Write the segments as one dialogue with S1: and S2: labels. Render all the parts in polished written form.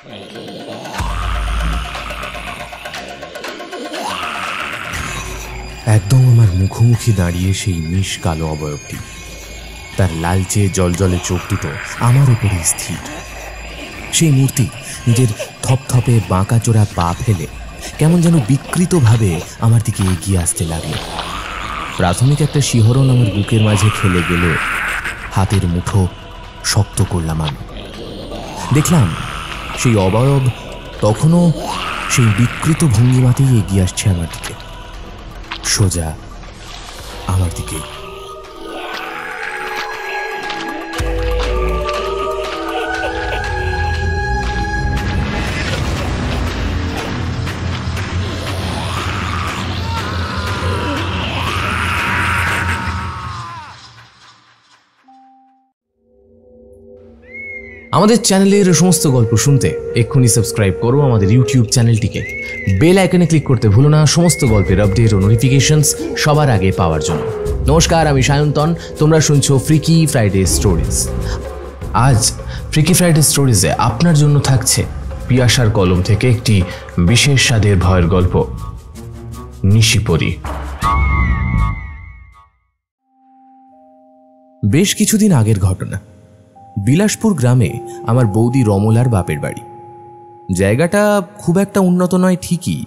S1: একদম আমার মুখোমুখি দাঁড়িয়ে সেই মিশ কালো অবয়বটি, তার লালচে জলজলে চোখ দুটো আমার উপরে স্থির। সেই মূর্তি নিজের থপথপে বাঁকাচোরা পা ফেলে কেমন যেন বিকৃতভাবে আমার দিকে এগিয়ে আসতে লাগলো। প্রাথমিক একটা শিহরণ আমার বুকের মাঝে খেলে গেলে হাতের মুঠো শক্ত করলাম আমি। দেখলাম সেই অবয়ব তখনও সেই বিকৃত ভঙ্গিমাতেই এগিয়ে আসছে আমার দিকে, সোজা আমার দিকে। আমাদের চ্যানেলের সমস্ত গল্প শুনতে এক্ষুনি সাবস্ক্রাইব করো আমাদের ইউটিউব চ্যানেলটিকে। বেল আইকনে ক্লিক করতে ভুলো না সমস্ত গল্পের আপডেট ও নোটিফিকেশনস সবার আগে পাওয়ার জন্য। নমস্কার, আমি সায়ন্তন, তোমরা শুনছো ফ্রিকি ফ্রাইডে স্টোরিজ। আজ ফ্রিকি ফ্রাইডে স্টোরিজে আপনার জন্য থাকছে পিয়াসার কলম থেকে একটি বিশেষ স্বাদের ভয়ের গল্প, নিশিপরি। বেশ কিছুদিন আগের ঘটনা। বিলাসপুর গ্রামে আমার বৌদি রমলার বাপের বাড়ি। জায়গাটা খুব একটা উন্নত নয় ঠিকই,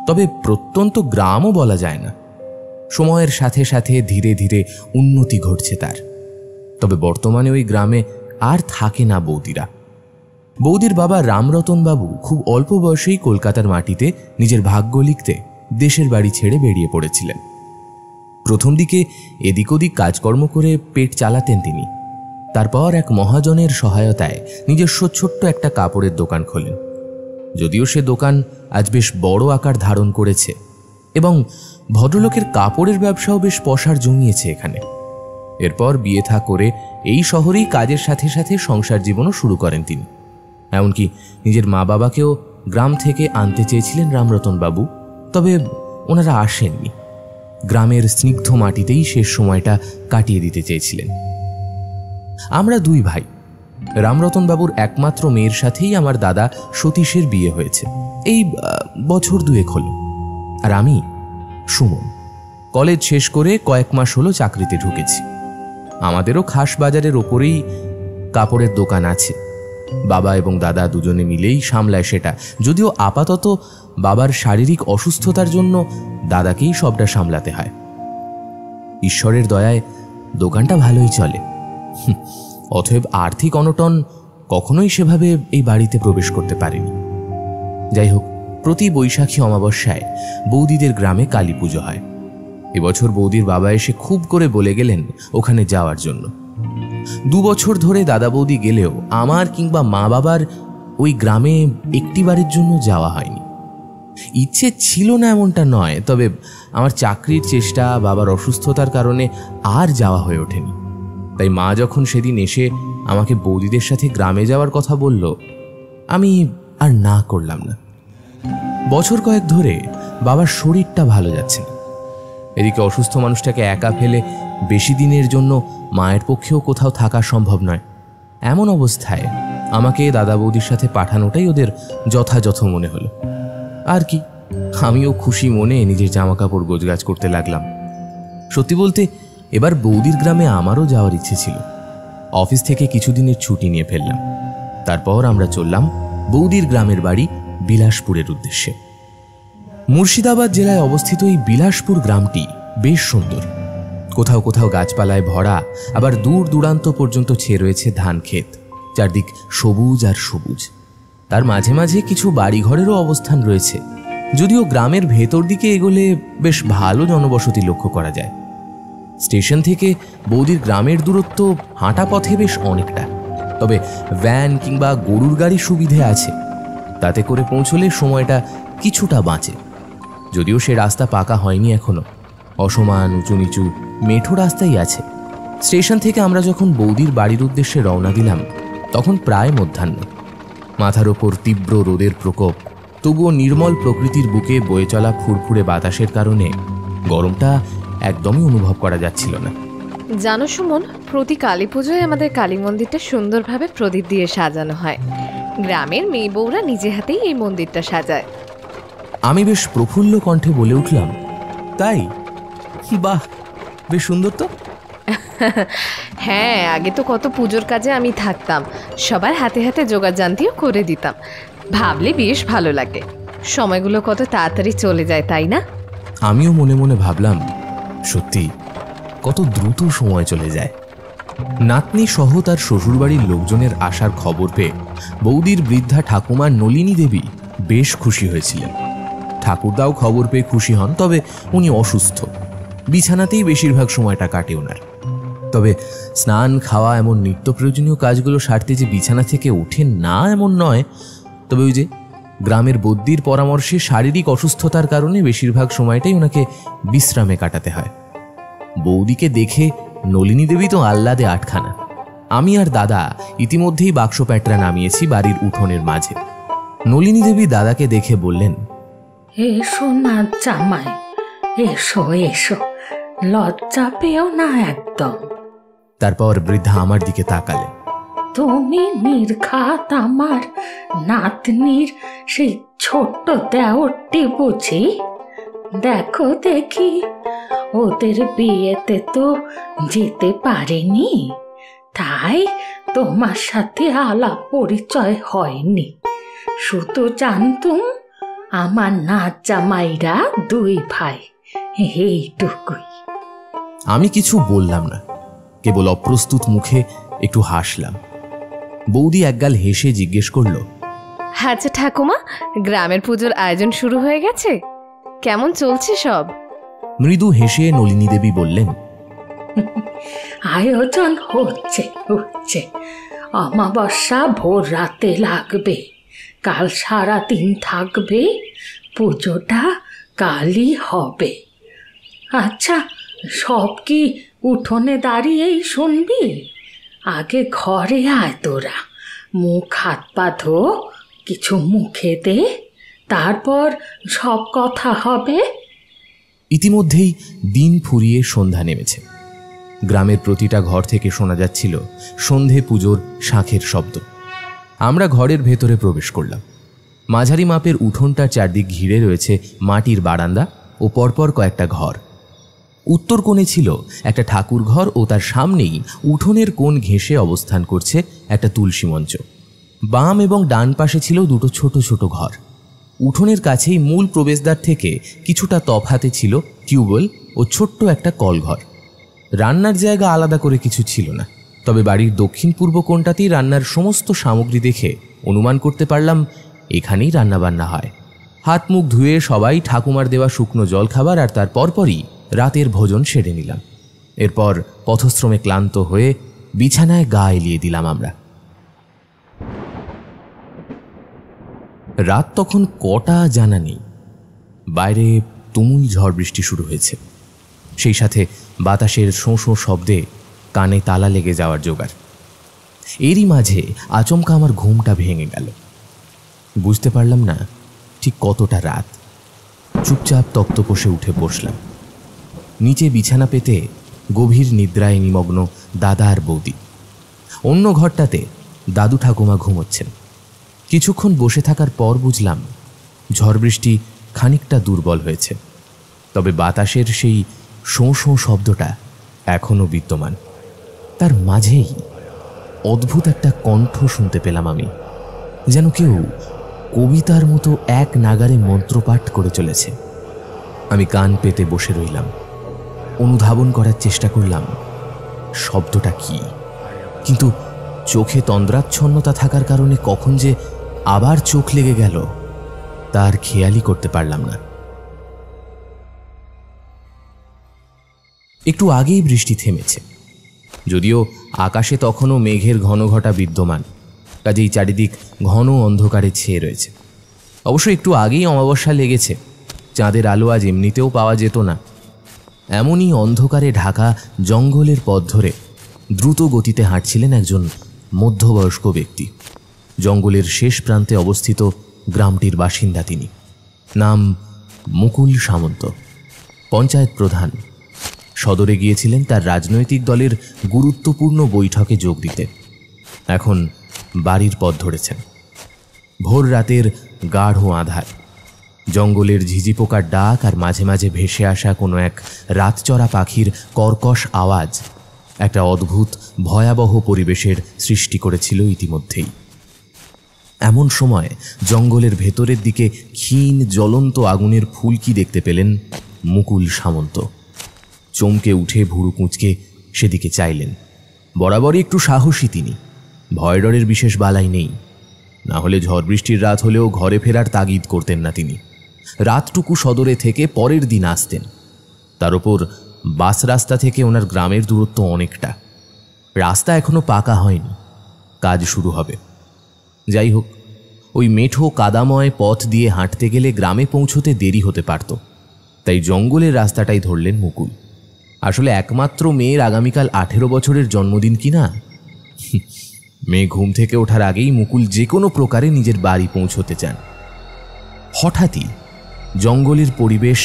S1: তবে প্রত্যন্ত গ্রামও বলা যায় না। সময়ের সাথে সাথে ধীরে ধীরে উন্নতি ঘটছে তার। তবে বর্তমানে ওই গ্রামে আর থাকে না বৌদিরা। বৌদির বাবা রামরতন বাবু খুব অল্প বয়সেই কলকাতার মাটিতে নিজের ভাগ্য লিখতে দেশের বাড়ি ছেড়ে বেরিয়ে পড়েছিলেন। প্রথম দিকে এদিক ওদিক কাজকর্ম করে পেট চালাতেন তিনি। তারপর এক মহাজনের সহায়তায় নিজস্ব ছোট্ট একটা কাপড়ের দোকান খোলেন। যদিও সে দোকান আজ বেশ বড় আকার ধারণ করেছে এবং ভদ্রলোকের কাপড়ের ব্যবসাও বেশ পসার জমিয়েছে এখানে। এরপর বিয়ে থা করে এই শহরেই কাজের সাথে সাথে সংসার জীবনও শুরু করেন তিনি। এমনকি নিজের মা বাবাকেও গ্রাম থেকে আনতে চেয়েছিলেন রামরতন বাবু, তবে ওনারা আসেননি। গ্রামের স্নিগ্ধ মাটিতেই শেষ সময়টা কাটিয়ে দিতে চেয়েছিলেন। আমরা দুই ভাই। রামরতন বাবুর একমাত্র মেয়ের সাথেই আমার দাদা সতীশের বিয়ে হয়েছে, এই বছর দুয়েক হলো। আর আমি সুমন, কলেজ শেষ করে কয়েক মাস হলো চাকরিতে ঢুকেছি। আমাদেরও খাস বাজারের ওপরেই কাপড়ের দোকান আছে। বাবা এবং দাদা দুজনে মিলেই সামলায় সেটা, যদিও আপাতত বাবার শারীরিক অসুস্থতার জন্য দাদাকেই সবটা সামলাতে হয়। ঈশ্বরের দয়ায় দোকানটা ভালোই চলে। অতএব আর্থিক অনটন কখনোই সেভাবে এই বাড়িতে প্রবেশ করতে পারেনি। যাই হোক, প্রতি বৈশাখী অমাবস্যায় বৌদিদের গ্রামে কালী পুজো হয়। এবছর বৌদির বাবা এসে খুব করে বলে গেলেন ওখানে যাওয়ার জন্য। 2 বছর ধরে দাদা বৌদি গেলেও আমার কিংবা মা বাবার ওই গ্রামে একটি বাড়ির জন্য যাওয়া হয়নি। ইচ্ছে ছিল না এমনটা নয়, তবে আমার চাকরির চেষ্টা, বাবার অসুস্থতার কারণে আর যাওয়া হয়ে ওঠেনি। তাই মা যখন সেদিন এসে আমাকে বৌদিদের সাথে গ্রামে যাওয়ার কথা বলল, আমি আর না করলাম না। বছর কয়েক ধরে বাবার শরীরটা ভালো যাচ্ছে না। এদিকে অসুস্থ মানুষটাকে একা ফেলে বেশি দিনের জন্য মায়ের পক্ষেও কোথাও থাকা সম্ভব নয়। এমন অবস্থায় আমাকে দাদা বৌদির সাথে পাঠানোটাই ওদের যথাযথ মনে হলো। আর কি, আমিও খুশি মনে নিজের জামাকাপড় গোছগাছ করতে লাগলাম। সত্যি বলতে এবার বৌদির গ্রামে আমারও যাওয়ার ইচ্ছে ছিল। অফিস থেকে কিছুদিনের ছুটি নিয়ে ফেললাম। তারপর আমরা চললাম বৌদির গ্রামের বাড়ি বিলাসপুরের উদ্দেশ্যে। মুর্শিদাবাদ জেলায় অবস্থিত এই বিলাসপুর গ্রামটি বেশ সুন্দর। কোথাও কোথাও গাছপালায় ভরা, আবার দূর দূরান্ত পর্যন্ত ছেয়ে রয়েছে ধান ক্ষেত। চারদিক সবুজ আর সবুজ। তার মাঝে মাঝে কিছু বাড়িঘরেরও অবস্থান রয়েছে, যদিও গ্রামের ভেতর দিকে এগোলে বেশ ভালো জনবসতি লক্ষ্য করা যায়। স্টেশন থেকে বৌদির গ্রামের দূরত্ব হাঁটা পথে বেশ অনেকটা, তবে ভ্যান কিংবা গরুর গাড়ি সুবিধে আছে। তাতে করে পৌঁছলে সময়টা কিছুটা বাঁচে। যদিও সে রাস্তা পাকা হয়নি এখনো, অসমান উঁচু নিচু মেঠো রাস্তাই আছে। স্টেশন থেকে আমরা যখন বৌদির বাড়ির উদ্দেশ্যে রওনা দিলাম তখন প্রায় মধ্যাহ্ন। মাথার ওপর তীব্র রোদের প্রকোপ, তবুও নির্মল প্রকৃতির বুকে বয়ে চলা ফুরফুরে বাতাসের কারণে গরমটা একদমই অনুভব করা যাচ্ছিল না।
S2: জানো সুমন, প্রতি কালী পুজোয় আমাদের কালী মন্দিরটা সুন্দরভাবে প্রদীপ দিয়ে সাজানো হয়। গ্রামের মেয়ে বউরা নিজে হাতেই এই মন্দিরটা সাজায়।
S1: আমি বেশ প্রফুল্ল কণ্ঠে বলে উঠলাম, তাই? বাহ, বেশ সুন্দর তো।
S2: হ্যাঁ, আগে তো কত পুজোর কাজে আমি থাকতাম, সবার হাতে হাতে জোগাড়জান্তিও করে দিতাম। ভাবলে বেশ ভালো লাগে, সময়গুলো কত তাড়াতাড়ি চলে যায়, তাই না?
S1: আমিও মনে মনে ভাবলাম, সত্যি কত দ্রুত সময় চলে যায়। নাতনি সহ তার শ্বশুরবাড়ির লোকজনের আসার খবর পেয়ে বৌদির বৃদ্ধা ঠাকুমা নলিনী দেবী বেশ খুশি হয়েছিলেন। ঠাকুরদাও খবর পেয়ে খুশি হন, তবে উনি অসুস্থ, বিছানাতেই বেশিরভাগ সময়টা কাটে ওনার। তবে স্নান, খাওয়া এমন নিত্য প্রয়োজনীয় কাজগুলো সারতে যে বিছানা থেকে ওঠেন না এমন নয়, তবে ওই যে গ্রামের বদ্যির পরামর্শে শারীরিক অসুস্থতার কারণে বেশিরভাগ সময়টাই ওনাকে বিশ্রামে কাটাতে হয়। বৌদিকে দেখে নলিনী দেবী তো আহ্লাদে আটখানা। আমি আর দাদা ইতিমধ্যেই বাক্স প্যাটরা নামিয়েছি বাড়ির উঠোনের মাঝে। নলিনী দেবী দাদাকে দেখে বললেন,
S3: এসো না জামাই, এসো এসো, লজ্জা পেও না একদম।
S1: তারপর বৃদ্ধা আমার দিকে তাকালেন।
S3: তুমি নির্ঘাত আমার নাতনির সেই ছোট্ট দেওরটি বুঝি? দেখো দেখি, ওদের বিয়েতে তো যেতে পারেনি, তাই তোমার সাথে আলাপ পরিচয় হয়নি। শুধু জানতুম আমার নাত জামাইরা দুই ভাই, এইটুকুই।
S1: আমি কিছু বললাম না, কেবল অপ্রস্তুত মুখে একটু হাসলাম। বৌদি একগাল হেসে জিজ্ঞেস করল,
S2: আচ্ছা ঠাকুমা, গ্রামের পুজোর আয়োজন শুরু হয়ে গেছে? কেমন চলছে সব?
S1: মৃদু হেসে নলিনী দেবী বললেন,
S3: আয়োজন হচ্ছে হচ্ছে, অমাবস্যা ভোর রাতে লাগবে, কাল সারাদিন থাকবে, পুজোটা কালই হবে। আচ্ছা, সব কি উঠোনে দাঁড়িয়েই শুনবি? আগে ঘরে আয় তোরা, মুখ হাত পা ধো, কিছু মুখে দে, তারপর সব কথা হবে।
S1: ইতিমধ্যেই দিন ফুরিয়ে সন্ধ্যা নেমেছে। গ্রামের প্রতিটা ঘর থেকে শোনা যাচ্ছিল সন্ধে পুজোর শাঁখের শব্দ। আমরা ঘরের ভেতরে প্রবেশ করলাম। মাঝারি মাপের উঠোনটার চারদিক ঘিরে রয়েছে মাটির বারান্দা ও পরপর কয়েকটা ঘর। উত্তর কোণে ছিল একটা ঠাকুর ঘর ও তার সামনেই উঠোনের কোণ ঘেঁষে অবস্থান করছে একটা তুলসী মঞ্চ। বাম এবং ডান পাশে ছিল দুটো ছোট ছোট ঘর। উঠোনের কাছেই মূল প্রবেশদ্বার থেকে কিছুটা তফাতে ছিল টিউবওয়েল ও ছোট্ট একটা কলঘর। রান্নার জায়গা আলাদা করে কিছু ছিল না, তবে বাড়ির দক্ষিণ পূর্ব কোণটাতেই রান্নার সমস্ত সামগ্রী দেখে অনুমান করতে পারলাম এখানেই রান্নাবান্না হয়। হাত মুখ ধুয়ে সবাই ঠাকুমার দেওয়া শুকনো জলখাবার আর তার পরপরই রাতের ভোজন সেরে নিলাম। এরপর পথশ্রমে ক্লান্ত হয়ে বিছানায় গা এলিয়ে দিলাম আমরা। রাত তখন কটা জানা নেই। বাইরে তুমুল ঝড় বৃষ্টি শুরু হয়েছে, সেই সাথে বাতাসের শোঁ শোঁ শব্দে কানে তালা লেগে যাওয়ার জোগাড়। এরই মাঝে আচমকা আমার ঘুমটা ভেঙে গেল। বুঝতে পারলাম না ঠিক কতটা রাত। চুপচাপ তক্তপোষে উঠে বসলাম। নিচে বিছানা পেতে গভীর নিদ্রায় নিমগ্ন দাদা আর বৌদি। অন্য ঘরটাতে দাদু ঠাকুমা ঘুমোচ্ছেন। কিছুক্ষণ বসে থাকার পর বুঝলাম ঝড় বৃষ্টি খানিকটা দুর্বল হয়েছে, তবে বাতাসের সেই শোঁ শোঁ শব্দটা এখনো বিদ্যমান। তার মাঝেই অদ্ভুত একটা কণ্ঠ শুনতে পেলাম আমি, যেন কেউ কবিতার মতো এক নাগারে মন্ত্রপাঠ করে চলেছে। আমি কান পেতে বসে রইলাম, অনুধাবন করার চেষ্টা করলাম শব্দটা কি, কিন্তু চোখে তন্দ্রাচ্ছন্নতা থাকার কারণে কখন যে আবার চোখ লেগে গেল তার খেয়ালই করতে পারলাম না। একটু আগেই বৃষ্টি থেমেছে, যদিও আকাশে তখনও মেঘের ঘন ঘটা বিদ্যমান, কাজেই চারিদিক ঘন অন্ধকারে ছেয়ে রয়েছে। অবশ্য একটু আগেই অমাবস্যা লেগেছে, চাঁদের আলো আজ এমনিতেও পাওয়া যেত না। এমনই অন্ধকারে ঢাকা জঙ্গলের পথ ধরে দ্রুত গতিতে হাঁটছিলেন একজন মধ্যবয়স্ক ব্যক্তি। জঙ্গলের শেষ প্রান্তে অবস্থিত গ্রামটির বাসিন্দা তিনি। নাম মুকুল সামন্ত, পঞ্চায়েত প্রধান। সদরে গিয়েছিলেন তার রাজনৈতিক দলের গুরুত্বপূর্ণ বৈঠকে যোগ দিতে। এখন বাড়ির পথ ধরেছেন। ভোর রাতের গাঢ় আঁধার, জঙ্গলের ঝিঝি পোকার ডাক আর মাঝে মাঝে ভেসে আসা কোনো এক রাতচরা পাখির কর্কশ আওয়াজ একটা অদ্ভুত ভয়াবহ পরিবেশের সৃষ্টি করেছিল ইতিমধ্যেই। এমন সময় জঙ্গলের ভেতরের দিকে ক্ষীণ জ্বলন্ত আগুনের ফুলকি দেখতে পেলেন মুকুল সামন্ত। চমকে উঠে ভুরু কুঁচকে সেদিকে চাইলেন। বরাবরই একটু সাহসী তিনি, ভয় ডরের বিশেষ বালাই নেই। না হলে ঝড় বৃষ্টির রাত হলেও ঘরে ফেরার তাগিদ করতেন না তিনি। রাতটুকু সদরে থেকে পরের দিন আসতেন। তার ওপর বাস রাস্তা থেকে ওনার গ্রামের দূরত্ব অনেকটা। রাস্তা এখনো পাকা হয়নি, কাজ শুরু হবে। যাই হোক, ওই মেঠো কাদাময় পথ দিয়ে হাঁটতে গেলে গ্রামে পৌঁছতে দেরি হতে পারত। তাই জঙ্গলের রাস্তাটাই ধরলেন মুকুল। আসলে একমাত্র মেয়ের আগামীকাল 18 বছরের জন্মদিন কিনা। মেয়ে ঘুম থেকে ওঠার আগেই মুকুল যে কোনো প্রকারে নিজের বাড়ি পৌঁছতে চান। হঠাৎই জঙ্গলের পরিবেশ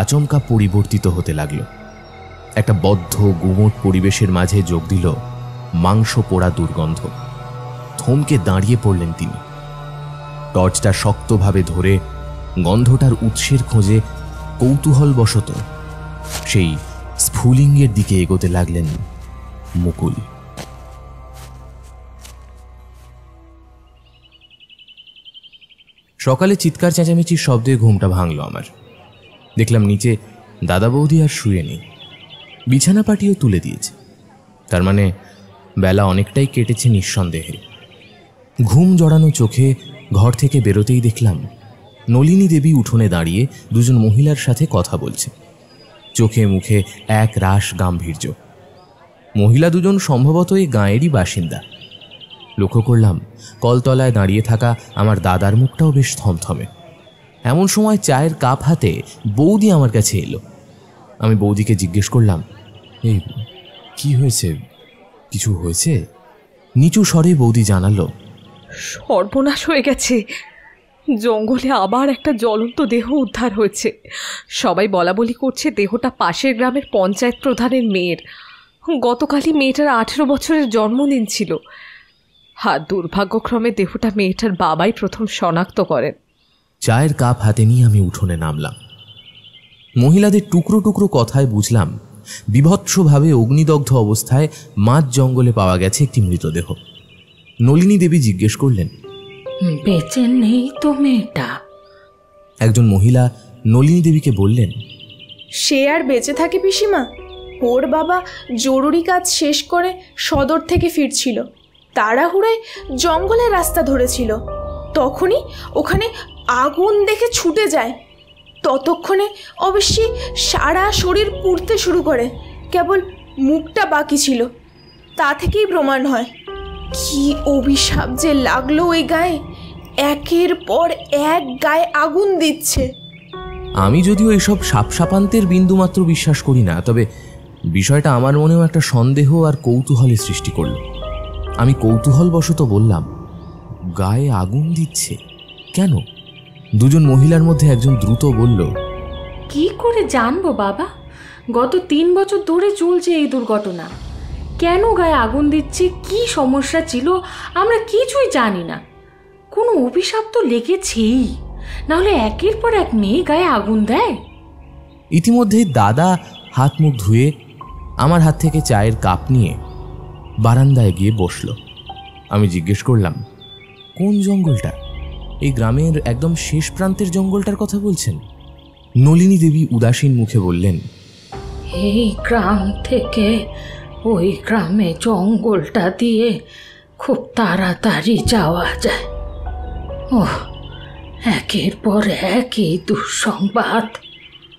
S1: আচমকা পরিবর্তিত হতে লাগল। একটা বদ্ধ গুমোট পরিবেশের মাঝে যোগ দিল মাংস পোড়া দুর্গন্ধ। থমকে দাঁড়িয়ে পড়লেন তিনি। টর্চটা শক্তভাবে ধরে গন্ধটার উৎসের খোঁজে কৌতূহলবশত সেই স্ফুলিঙ্গের দিকে এগোতে লাগলেন মুকুল। সকালে চিৎকার চেঁচামেচির শব্দে ঘুমটা ভাঙল আমার। দেখলাম নিচে দাদা বৌদি আর শুয়ে নেই, বিছানা পাটিও তুলে দিয়েছে। তার মানে বেলা অনেকটাই কেটেছে নিঃসন্দেহে। ঘুম জড়ানো চোখে ঘর থেকে বেরোতেই দেখলাম নলিনী দেবী উঠোনে দাঁড়িয়ে দুজন মহিলার সাথে কথা বলছে। চোখে মুখে এক রাশ গাম্ভীর্য। মহিলা দুজন সম্ভবত এই গাঁয়েরই বাসিন্দা। লক্ষ্য করলাম কলতলায় দাঁড়িয়ে থাকা আমার দাদার মুখটাও বেশ থমথমে। এমন সময় চায়ের কাপ হাতে বৌদি আমার কাছে এলো। আমি বৌদিকে জিজ্ঞেস করলাম, এই কি হয়েছে, কিছু হয়েছে? নিচু স্বরে বৌদি জানালো,
S4: সর্বনাশ হয়ে গেছে। জঙ্গলে আবার একটা জ্বলন্ত দেহ উদ্ধার হয়েছে। সবাই বলা বলি করছে দেহটা পাশের গ্রামের পঞ্চায়েত প্রধানের মেয়ের। গতকালই মেয়েটার 18 বছরের জন্মদিন ছিল। আর দুর্ভাগ্যক্রমে দেহটা মেয়েটার বাবাই প্রথম শনাক্ত করেন।
S1: চায়ের কাপ হাতে নিয়ে আমি উঠোনে নামলাম। মহিলাদের টুকরো টুকরো কথায় বুঝলাম বিভৎসভাবে অগ্নিদগ্ধ অবস্থায় মাঝ জঙ্গলে পাওয়া গেছে একটি মৃতদেহ। নলিনী দেবী জিজ্ঞেস করলেন,
S3: বেঁচে নেই তো মেয়েটা?
S1: একজন মহিলা নলিনী দেবীকে বললেন,
S5: সে আর বেঁচে থাকে পিসিমা? ওর বাবা জরুরি কাজ শেষ করে সদর থেকে ফিরছিল, তাড়াহুড়োয় জঙ্গলের রাস্তা ধরেছিল। তখনই ওখানে আগুন দেখে ছুটে যায়। ততক্ষণে অবশ্যই সারা শরীর পুড়তে শুরু করে, কেবল মুখটা বাকি ছিল। তা থেকেই প্রমাণ হয় কি অভিশাপ যে লাগলো ওই গায়ে। একের পর এক গায়ে আগুন দিচ্ছে।
S1: আমি যদিও এসব সাপসাপান্তের বিন্দুমাত্র বিশ্বাস করি না, তবে বিষয়টা আমার মনেও একটা সন্দেহ আর কৌতূহলের সৃষ্টি করল। আমি কৌতূহলবশত বললাম, গায়ে আগুন দিচ্ছে কেন? দুজন মহিলার মধ্যে একজন দ্রুত বলল,
S6: কি করে জানবো বাবা? গত 3 বছর ধরে চলছে এই দুর্ঘটনা। কেন গায়ে আগুন দিচ্ছে, কি সমস্যা ছিল আমরা কিছুই জানি না। কোনো অভিশাপ তো লেগেছেই, নাহলে একের পর এক মেয়ে গায়ে আগুন দেয়।
S1: ইতিমধ্যেই দাদা হাত মুখ ধুয়ে আমার হাত থেকে চায়ের কাপ নিয়ে বারান্দায় গিয়ে বসল। আমি জিজ্ঞেস করলাম, কোন জঙ্গলটা? এই গ্রামের একদম শেষ প্রান্তের জঙ্গলটার কথা বলছেন? নলিনী দেবী উদাসীন মুখে বললেন,
S3: এই গ্রাম থেকে ওই গ্রামে জঙ্গলটা দিয়ে খুব তাড়াতাড়ি যাওয়া যায়। ওহ, একের পর একই দুঃসংবাদ।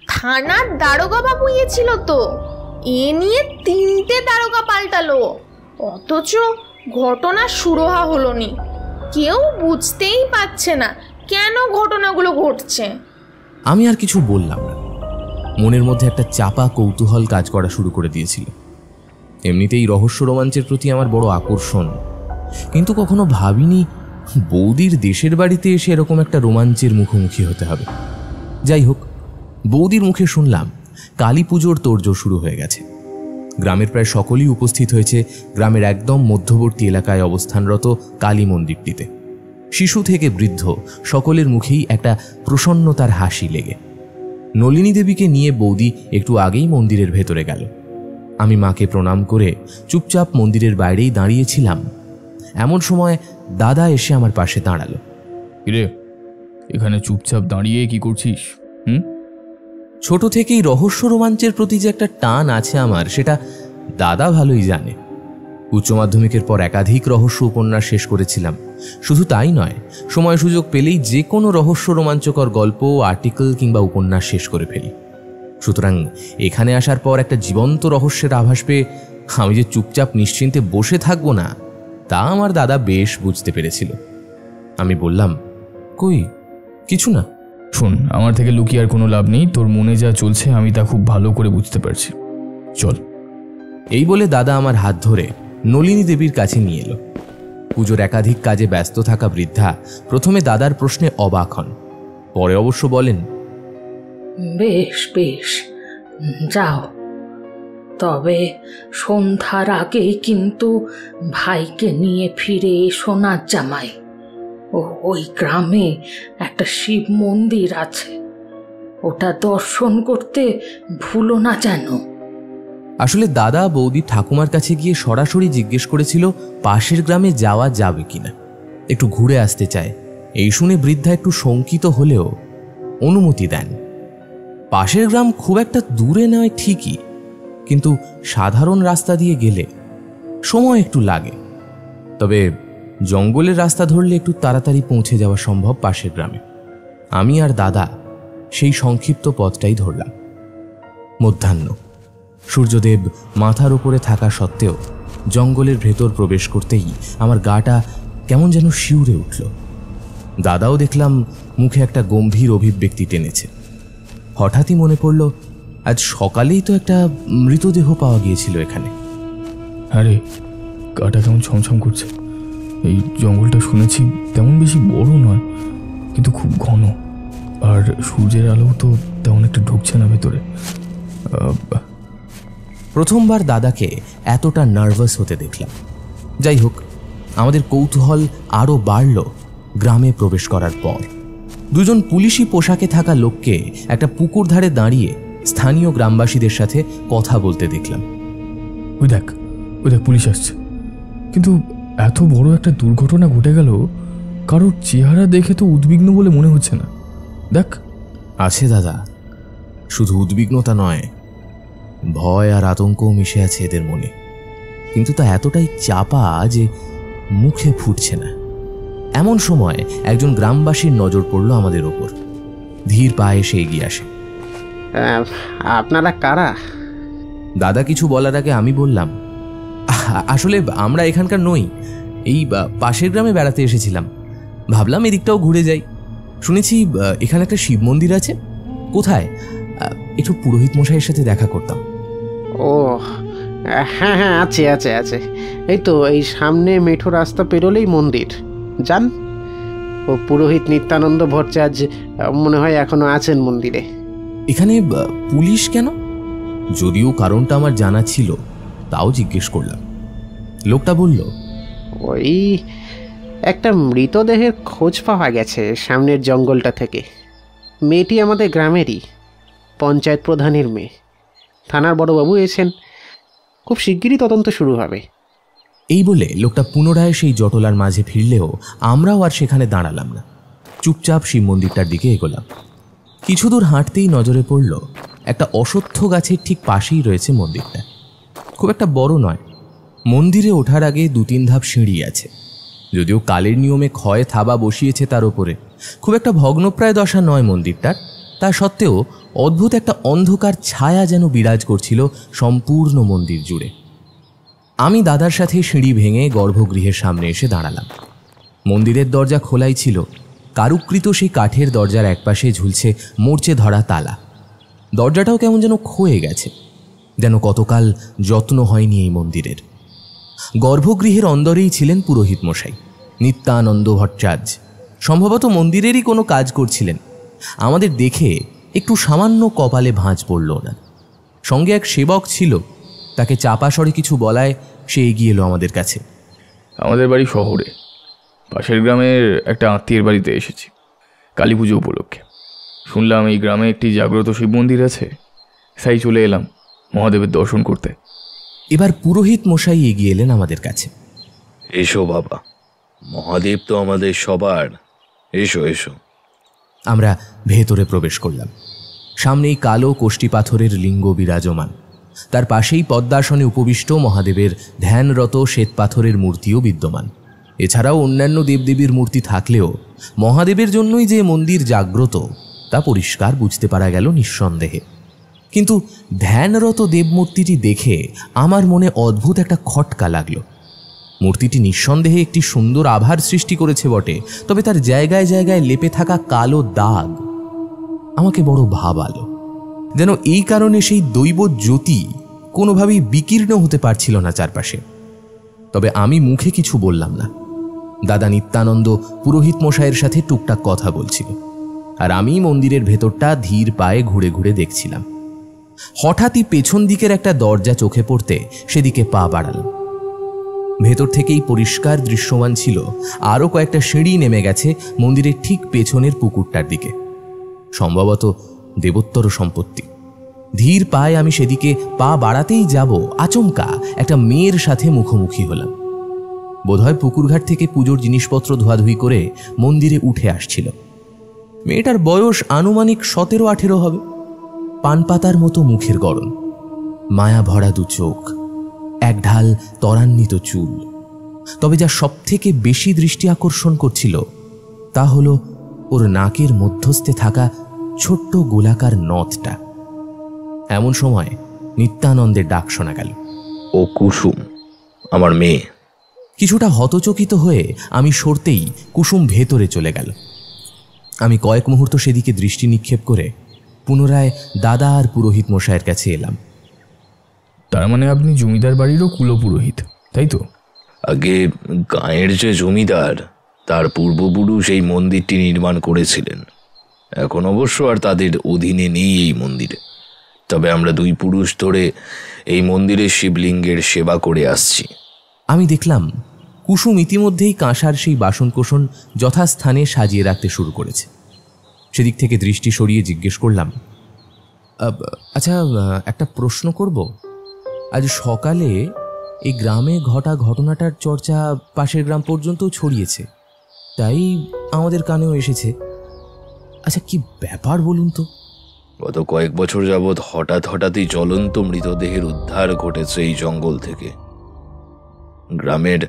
S5: থানার দারোগা বাবু ছিল তো, এ নিয়ে 3টে দারোগা পাল্টালো, অথচ ঘটনা সুরাহা হলো নি। কেউ বুঝতেই পারছে না কেন ঘটনাগুলো ঘটছে।
S1: আমি আর কিছু বললাম না। মনের মধ্যে একটা চাপা কৌতূহল কাজ করা শুরু করে দিয়েছিল। এমনিতেই রহস্য রোমাঞ্চের প্রতি আমার বড় আকর্ষণ, কিন্তু কখনো ভাবিনি বৌদির দেশের বাড়িতে এসে এরকম একটা রোমাঞ্চের মুখোমুখি হতে হবে। যাই হোক, বৌদির মুখে শুনলাম কালী পুজোর তোড়জোড় শুরু হয়ে গেছে। গ্রামের প্রায় সকলেই উপস্থিত হয়েছে গ্রামের একদম মধ্যবর্তী এলাকায় অবস্থানরত কালী মন্দিরটিতে। শিশু থেকে বৃদ্ধ সকলের মুখেই একটা প্রসন্নতার হাসি লেগে। নলিনী দেবীকে নিয়ে বৌদি একটু আগেই মন্দিরের ভেতরে গেল। আমি মাকে প্রণাম করে চুপচাপ মন্দিরের বাইরেই দাঁড়িয়েছিলাম। এমন সময় দাদা এসে আমার পাশে দাঁড়ালো।
S7: কিরে, এখানে চুপচাপ দাঁড়িয়ে কি করছিস?
S1: ছোট থেকেই রহস্য রোমাঞ্চের প্রতি যে একটা টান আছে আমার, সেটা দাদা ভালোই জানে। উচ্চ মাধ্যমিকের পর একাধিক রহস্য উপন্যাস শেষ করেছিলাম। শুধু তাই নয়, সময় সুযোগ পেলেই যে কোনো রহস্য রোমাঞ্চকর গল্প, আর্টিকেল কিংবা উপন্যাস শেষ করে ফেলি। সুতরাং এখানে আসার পর একটা জীবন্ত রহস্যের আভাস পেয়ে আমি যে চুপচাপ নিশ্চিন্তে বসে থাকবো না, তা আমার দাদা বেশ বুঝতে পেরেছিল। আমি বললাম, কই কিছু না।
S7: শোন, আমার থেকে লুকিয়ে আর কোনো লাভ নেই। তোর মনে যা চলছে আমি তা খুব ভালো করে বুঝতে পারছি। চল।
S1: এই বলে দাদা আমার হাত ধরে নলিনী দেবীর কাছে নিয়ে এলো। পুজোর একাধিক কাজে ব্যস্ত থাকা বৃদ্ধা প্রথমে দাদার প্রশ্নে অবাক হন, পরে অবশ্য বলেন,
S3: বেশ বেশ, যাও। তবে সন্ধ্যার আগেই কিন্তু ভাইকে নিয়ে ফিরে এসো না জামাই। ওই গ্রামে একটা শিব মন্দির আছে, ওটা দর্শন করতে ভুলো না যেন।
S1: আসলে দাদা বৌদি ঠাকুমার কাছে গিয়ে সরাসরি জিজ্ঞেস করেছিল পাশের গ্রামে যাওয়া যাবে কিনা, একটু ঘুরে আসতে চায়। এই শুনে বৃদ্ধা একটু শঙ্কিত হলেও অনুমতি দেন। পাশের গ্রাম খুব একটা দূরে নয় ঠিকই, কিন্তু সাধারণ রাস্তা দিয়ে গেলে সময় একটু লাগে। তবে জঙ্গলের রাস্তা ধরলে একটু তাড়াতাড়ি পৌঁছে যাওয়া সম্ভব পাশের গ্রামে। আমি আর দাদা সেই সংক্ষিপ্ত পথটাই ধরলাম। মধ্যাহ্ন, সূর্যদেব মাথার উপরে থাকা সত্ত্বেও জঙ্গলের ভেতর প্রবেশ করতেই আমার গাটা কেমন যেন শিউরে উঠল। দাদাও দেখলাম মুখে একটা গম্ভীর অভিব্যক্তি টেনেছে। হঠাৎই মনে পড়ল, আজ সকালেই তো একটা মৃতদেহ পাওয়া গিয়েছিল এখানে।
S7: আরে, গাটা কেমন ছমছম করছে। এই জঙ্গলটা শুনেছি তেমন বেশি বড় নয়, কিন্তু খুব ঘন, আর সূর্যের আলো তো তেমন একটা ঢুকছে না ভেতরে।
S1: প্রথমবার দাদাকে এতটা নার্ভাস হতে দেখলাম। যাই হোক, আমাদের কৌতূহল আরও বাড়ল গ্রামে প্রবেশ করার পর। দুজন পুলিশি পোশাকে থাকা লোককে একটা পুকুর ধারে দাঁড়িয়ে স্থানীয় গ্রামবাসীদের সাথে কথা বলতে দেখলাম।
S7: ওই দেখ পুলিশ আসছে। কিন্তু এত বড় একটা দুর্ঘটনা ঘটে গেল, কারোর চেহারা দেখে তো উদ্বিগ্ন বলে মনে হচ্ছে না। দেখ।
S1: আছে দাদা, শুধু উদ্বিগ্নতা নয়, ভয় আর আতঙ্কও মিশে আছে এদের মনে, কিন্তু তা এতটাই চাপা যে মুখে ফুটছে না। এমন সময় একজন গ্রামবাসীর নজর পড়ল আমাদের ওপর। ধীর পায়ে এসে এগিয়ে আসে।
S8: আপনারা কারা?
S1: দাদা কিছু বলার আগে আমি বললাম, আসলে আমরা এখানকার নই, এই পাশের গ্রামে বেড়াতে এসেছিলাম। ভাবলাম এদিকটাও ঘুরে যাই। শুনেছি এখানে একটা শিব মন্দির আছে। কোথায়? একটু পুরোহিত মশাইয়ের সাথে দেখা করতাম।
S8: ও হ্যাঁ হ্যাঁ, আছে আছে আছে, এই তো এই সামনে মেঠো রাস্তা পেরোলেই মন্দির। যান। ও পুরোহিত নিত্যানন্দ ভট্টাচার্য মনে হয় এখনো আছেন মন্দিরে।
S1: এখানে পুলিশ কেন? যদিও কারণটা আমার জানা ছিল, তাও জিজ্ঞেস করলাম। লোকটা বলল,
S8: ওই একটা মৃতদেহের খোঁজ পাওয়া গেছে সামনের জঙ্গলটা থেকে। মেয়েটি আমাদের গ্রামেরই, পঞ্চায়েত প্রধানের মেয়ে। থানার বড়বাবু এসেছেন, খুব শিগগিরই তদন্ত শুরু হবে।
S1: এই বলে লোকটা পুনরায় সেই জটলার মাঝে ফিরলেও আমরাও আর সেখানে দাঁড়ালাম না। চুপচাপ শিব মন্দিরটার দিকে এগোলাম। কিছু দূর হাঁটতেই নজরে পড়ল একটা অশ্বত্থ গাছের ঠিক পাশেই রয়েছে মন্দিরটা। খুব একটা বড় নয়। মন্দিরে ওঠার আগে 2-3 ধাপ সিঁড়ি আছে, যদিও কালের নিয়মে ক্ষয় থাবা বসিয়েছে তার উপরে। খুব একটা ভগ্নপ্রায় দশা নয় মন্দিরটার, তা সত্ত্বেও অদ্ভুত একটা অন্ধকার ছায়া যেন বিরাজ করছিল সম্পূর্ণ মন্দির জুড়ে। আমি দাদার সাথে সিঁড়ি ভেঙে গর্ভগৃহের সামনে এসে দাঁড়ালাম। মন্দিরের দরজা খোলাই ছিল। কারুকৃত সেই কাঠের দরজার একপাশে ঝুলছে মরচে ধরা তালা। দরজাটাও কেমন যেন ক্ষয়ে গেছে, যেন কতকাল যত্ন হয়নি এই মন্দিরের। গর্ভগৃহের অন্দরেই ছিলেন পুরোহিত মশাই নিত্যানন্দ ভট্টাচার্য। সম্ভবত মন্দিরেরই কোনো কাজ করছিলেন। আমাদের দেখে একটু সামান্য কপালে ভাঁজ পড়ল না। সঙ্গে এক সেবক ছিল। তাকে চাপা স্বরে কিছু বলায় সে এগিয়ে এলো আমাদের কাছে।
S7: আমাদের বাড়ি শহরে, পাশের গ্রামের একটা আত্মীয়ের বাড়িতে এসেছি কালী পুজো উপলক্ষে। শুনলাম এই গ্রামে একটি জাগ্রত শিব মন্দির আছে, তাই চলে এলাম মহাদেবের দর্শন করতে।
S1: এবার পুরোহিত মশাই এগিয়ে এলেন আমাদের কাছে।
S9: এসো বাবা, মহাদেব তো আমাদের সবার, এসো এসো।
S1: আমরা ভেতরে প্রবেশ করলাম। সামনেই কালো কোষ্ঠী পাথরের লিঙ্গ বিরাজমান, তার পাশেই পদ্মাসনে উপবিষ্ট মহাদেবের ধ্যানরত শ্বেত পাথরের মূর্তিও বিদ্যমান। এছাড়াও অন্যান্য দেবদেবীর মূর্তি থাকলেও মহাদেবের জন্যই যে মন্দির জাগ্রত তা পরিষ্কার বুঝতে পারা গেল নিঃসন্দেহে। কিন্তু ধ্যানরত দেবমূর্তিটি দেখে আমার মনে অদ্ভুত একটা খটকা লাগলো। মূর্তিটি নিঃসন্দেহে একটি সুন্দর আভার সৃষ্টি করেছে বটে, তবে তার জায়গায় জায়গায় লেপে থাকা কালো দাগ আমাকে বড় ভাবালো। যেন এই কারণে সেই দৈব জ্যোতি কোনোভাবেই বিকীর্ণ হতে পারছিল না চারপাশে। তবে আমি মুখে কিছু বললাম না। দাদা নিত্যানন্দ পুরোহিত মশাইয়ের সাথে টুকটাক কথা বলছিল, আর আমি মন্দিরের ভেতরটা ধীর পায়ে ঘুরে ঘুরে দেখছিলাম। হঠাৎই পেছন দিকের একটা দরজা চোখে পড়তে সেদিকে পা বাড়ালাম। ভেতর থেকেই পরিষ্কার দৃশ্যমান ছিল আরও কয়েকটা সিঁড়ি নেমে গেছে মন্দিরের ঠিক পেছনের পুকুরটার দিকে। সম্ভবত দেবোত্তর সম্পত্তি। ধীর পায়ে আমি সেদিকে পা বাড়াতেই যাব, আচমকা একটা মেয়ের সাথে মুখোমুখি হলাম। বোধহয় পুকুরঘাট থেকে পুজোর জিনিসপত্র ধোয়াধুয়ি করে মন্দিরে উঠে আসছিল। মেয়েটার বয়স আনুমানিক 17-18 হবে। পানপাতার মতো মুখের গড়ন, মায়া ভরা দু চোখ, এক ঢাল ত্বরান্বিত চুল। তবে যা সব থেকে বেশি দৃষ্টি আকর্ষণ করছিল তা হলো ওর নাকের মধ্যস্থে থাকা ছোট্ট গোলাকার নথটা। এমন সময় নিত্যানন্দের ডাক শোনা গেল,
S9: ও কুসুম, আমার মেয়ে।
S1: কিছুটা হতচকিত হয়ে আমি সরতেই কুসুম ভেতরে চলে গেল। আমি কয়েক মুহূর্ত সেদিকে দৃষ্টি নিক্ষেপ করে পুনরায় দাদা আর পুরোহিত মশাইয়ের কাছে এলাম।
S7: তার মানে আপনি জমিদার বাড়িরও কুলপুরোহিত, তাই তো?
S9: আগে গাঁয়ের যে জমিদার, তার পূর্বপুরুষ এই মন্দিরটি নির্মাণ করেছিলেন। এখন অবশ্য আর তাদের অধীনে নেই এই মন্দির। তবে আমরা 2 পুরুষ ধরে এই মন্দিরের শিবলিঙ্গের সেবা করে আসছি।
S1: আমি দেখলাম কুসুম ইতিমধ্যেই কাঁসার সেই বাসনকোসন যথাস্থানে সাজিয়ে রাখতে শুরু করেছে। সেদিক থেকে দৃষ্টি সরিয়ে জিজ্ঞেস করলাম, আচ্ছা, একটা প্রশ্ন করব। আজ সকালে এই গ্রামে ঘটা ঘটনাটার চর্চা পাশের গ্রাম পর্যন্ত ছড়িয়েছে, তাই আমাদের কানেও এসেছে। আচ্ছা, কি ব্যাপার বলুন তো?
S9: গত কয়েক বছর যাবৎ হঠাৎই জ্বলন্ত মৃতদেহের উদ্ধার ঘটেছে এই জঙ্গল থেকে। গ্রামের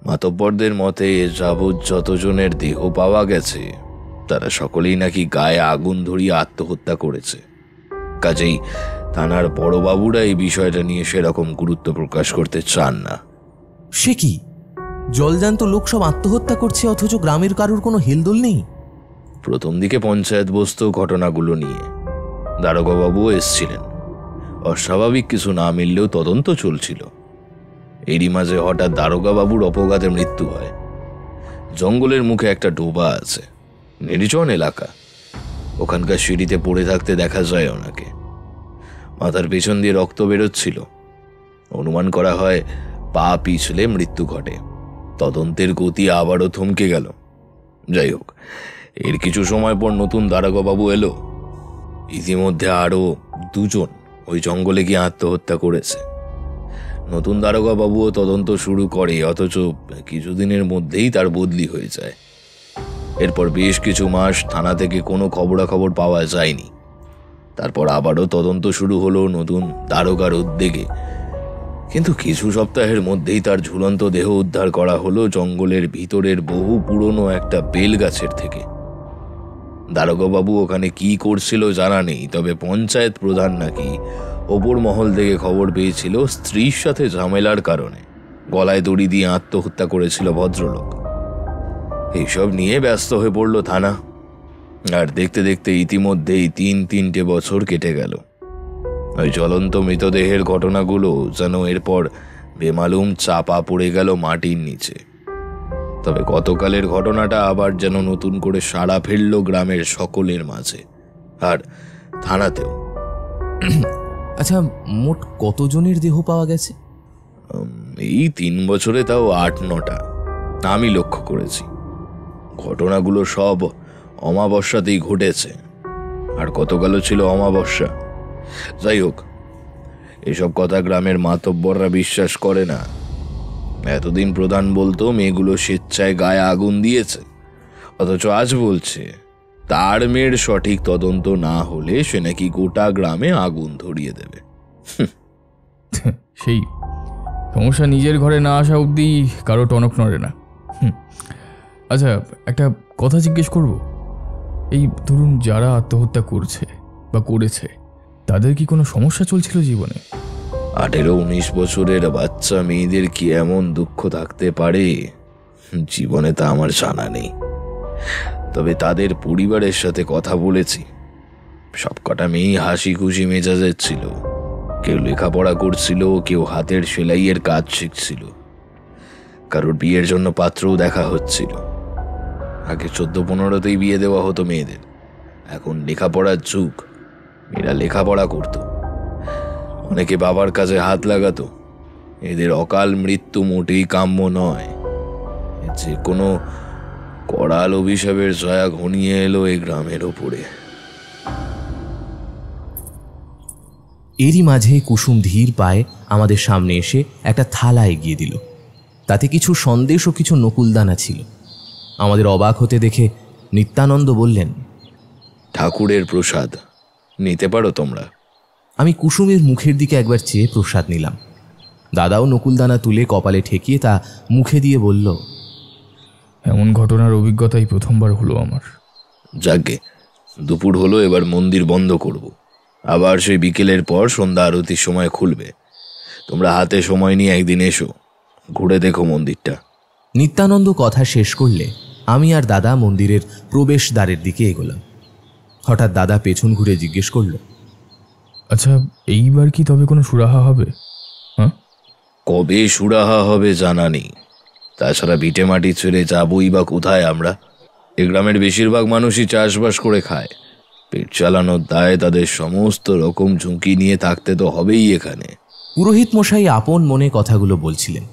S9: মাতব্বরদের মতে যাবৎ যতজনের দেহ পাওয়া গেছে তারা সকলেই নাকি গায়ে আগুন ধরিয়ে আত্মহত্যা করেছে। কাজেই থানার বড়বাবুরা এই বিষয়টা নিয়ে সেরকম গুরুত্ব প্রকাশ করতে চান না।
S1: সে কি, জলজান্ত লোক সব আত্মহত্যা করছে অথচ গ্রামের কারুর কোনো হেলদোল নেই?
S9: প্রথম দিকে পঞ্চায়েত বসত ঘটনাগুলো নিয়ে, দারোগাবাবুও এসছিলেন। অস্বাভাবিক কিছু না মিললেও তদন্ত চলছিল। এরই মাঝে হঠাৎ দারোগাবাবুর অপঘাতে মৃত্যু হয়। জঙ্গলের মুখে একটা ডোবা আছে, নির্জন এলাকা। ওখানকার সিঁড়িতে পড়ে থাকতে দেখা যায় ওনাকে। মাথার পেছন দিয়ে রক্ত বেরোচ্ছিল। অনুমান করা হয় পা পিছলে মৃত্যু ঘটে। তদন্তের গতি আবারও থমকে গেল। যাই হোক, এর কিছু সময় পর নতুন দারোগাবাবু এলো। ইতিমধ্যে আরও 2 জন ওই জঙ্গলে গিয়ে আত্মহত্যা করেছে। নতুন দারোগাবাবুও তদন্ত শুরু করে, অথচ কিছুদিনের মধ্যেই তার বদলি হয়ে যায়। এরপর বেশ কিছু মাস থানা থেকে কোনো খবরাখবর পাওয়া যায়নি। তারপর আবারও তদন্ত শুরু হলো নতুন দারোগার উদ্যোগে। কিন্তু কিছু সপ্তাহের মধ্যেই তার ঝুলন্ত দেহ উদ্ধার করা হলো জঙ্গলের ভিতরের বহু পুরনো একটা বেল গাছের থেকে। দারোগাবাবু ওখানে কি করছিল জানা নেই, তবে পঞ্চায়েত প্রধান নাকি ওপর মহল থেকে খবর পেয়েছিল স্ত্রীর সাথে ঝামেলার কারণে গলায় দড়ি দিয়ে আত্মহত্যা করেছিল ভদ্রলোক। এইসব নিয়ে ব্যস্ত হয়ে পড়ল থানা। আর দেখতে দেখতে ইতিমধ্যেই 3-3টে বছর কেটে গেল। ওই জ্বলন্ত মৃতদেহের ঘটনাগুলো যেন এরপর বেমালুম চাপা পড়ে গেল মাটির নিচে। তবে গতকালের ঘটনাটা আবার যেন নতুন করে সাড়া ফেলল গ্রামের সকলের মাঝে, আর থানাতেও।
S1: আচ্ছা, মোট কতজনের দেহ পাওয়া গেছে?
S9: এই 3 বছরে তাও 8-9টা আমি লক্ষ্য করেছি। ঘটনাগুলো সব অমাবস্যাতেই ঘটেছে, আর গতকালও ছিল অমাবস্যা। যাই হোক, এসব কথা গ্রামের মাতব্বররা বিশ্বাস করে না। এতদিন প্রধান বলতো মেয়েগুলো স্বেচ্ছায় গায়ে আগুন দিয়েছে, অথচ আজ বলছে তার মেয়ের সঠিক তদন্ত না হলে সে নাকি গোটা গ্রামে আগুন ধরিয়ে দেবে।
S7: সেই সমস্যা নিজের ঘরে না আসা অবধি কারো টনক নড়ে না। আচ্ছা, একটা কথা জিজ্ঞেস করব। এই ধরুন, যারা আত্মহত্যা করছে বা করেছে, তাদের কি কোনো সমস্যা চলছিল জীবনে?
S9: 18-19 বছরের বাচ্চা মেয়েদের কি এমন দুঃখ থাকতে পারে জীবনে, তা আমার জানা নেই। তবে তাদের পরিবারের সাথে কথা বলেছি। সবকটা মেয়েই হাসি খুশি মেজাজের ছিল। কেউ লেখাপড়া করছিল, কেউ হাতের সেলাইয়ের কাজ শিখছিল, কারোর বিয়ের জন্য পাত্রও দেখা হচ্ছিল। আগে 14-15তেই বিয়ে দেওয়া হতো মেয়েদের, এখন লেখাপড়ার যুগ, মেয়েরা লেখাপড়া করত। অনেকে বাবার কাজে হাত লাগাতো। এদের অকাল মৃত্যু মোটেই কাম্য নয়। যে কোনো করাল অভিশাপের ছায়া ঘনিয়ে এলো এই গ্রামের ওপরে।
S1: এরই মাঝে কুসুম ধীর পায়ে আমাদের সামনে এসে একটা থালা এগিয়ে দিল। তাতে কিছু সন্দেশ ও কিছু নকুলদানা ছিল। আমাদের অবাক হতে দেখে নিত্যানন্দ বললেন,
S9: ঠাকুরের প্রসাদ, নিতে পারো তোমরা।
S1: আমি কুসুমের মুখের দিকে একবার চেয়ে প্রসাদ নিলাম। দাদাও নকুলদানা তুলে কপালে ঠেকিয়ে তা মুখে দিয়ে বলল,
S7: এমন ঘটনার অভিজ্ঞতাই প্রথমবার হলো আমার।
S9: যাকে দুপুর হলো, এবার মন্দির বন্ধ করব। আবার সেই বিকেলের পর সন্ধ্যা আরতির সময় খুলবে। তোমরা হাতে সময় নিয়ে একদিন এসো, ঘুরে দেখো মন্দিরটা।
S1: নিত্যানন্দ কথা শেষ করলে আমি আর দাদা মন্দিরের প্রবেশদ্বারের দিকে এগোলাম। হঠাৎ দাদা পেছন ঘুরে জিজ্ঞেস করল,
S7: আচ্ছা, এইবার কি তবে কোনো সুরাহা হবে? হ্যাঁ,
S9: কবে সুরাহা হবে জানা নেই। তাছাড়া ভিটে মাটি ছেড়ে যাবই বা কোথায় আমরা? এ গ্রামের বেশিরভাগ মানুষই চাষবাস করে খায়। পেট চালানোর দায়ে তাদের সমস্ত রকম ঝুঁকি নিয়ে থাকতে তো হবেই এখানে।
S1: পুরোহিত মশাই আপন মনে কথাগুলো বলছিলেন।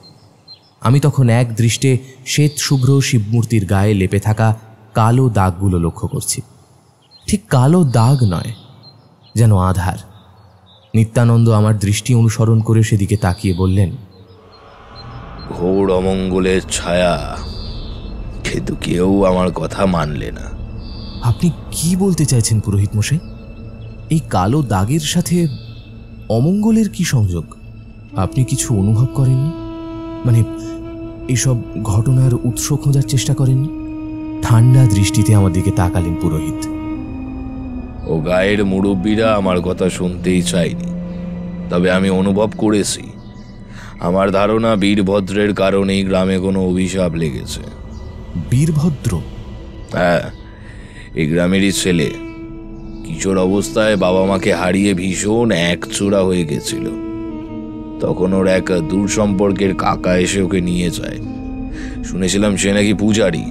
S1: আমি তখন এক দৃষ্টে শ্বেত শুভ্র শিবমূর্তির গায়ে লেপে থাকা কালো দাগগুলো লক্ষ্য করছি। ঠিক কালো দাগ নয়, যেন আধার। নিত্যানন্দ আমার দৃষ্টি অনুসরণ করে সেদিকে তাকিয়ে বললেন,
S9: ঘোর অমঙ্গলের ছায়া। কিন্তু কেউ আমার কথা মানলে না।
S1: আপনি কি বলতে চাইছেন পুরোহিত মশাই? এই কালো দাগের সাথে অমঙ্গলের কি সংযোগ? আপনি কিছু অনুভব করেননি? মানে এসব ঘটনার উৎস খোঁজার চেষ্টা করেননি? ঠান্ডা দৃষ্টিতে আমার দিকে তাকালেন পুরোহিত।
S9: ও গায়ের মুরব্বীরা আমার কথা শুনতেই চায়নি, তবে আমি অনুভব করেছি। আমার ধারণা বীরভদ্রের কারণেই গ্রামে কোনো অভিশাপ লেগেছে।
S1: বীরভদ্র?
S9: হ্যাঁ, এই গ্রামেরই ছেলে। কিশোর অবস্থায় বাবা মাকে হারিয়ে ভীষণ একচোরা হয়ে গেছিল। তখন ওর এক দূর সম্পর্কের কাকা এসে ওকে নিয়ে যায়। শুনেছিলাম সে নাকি পূজারি।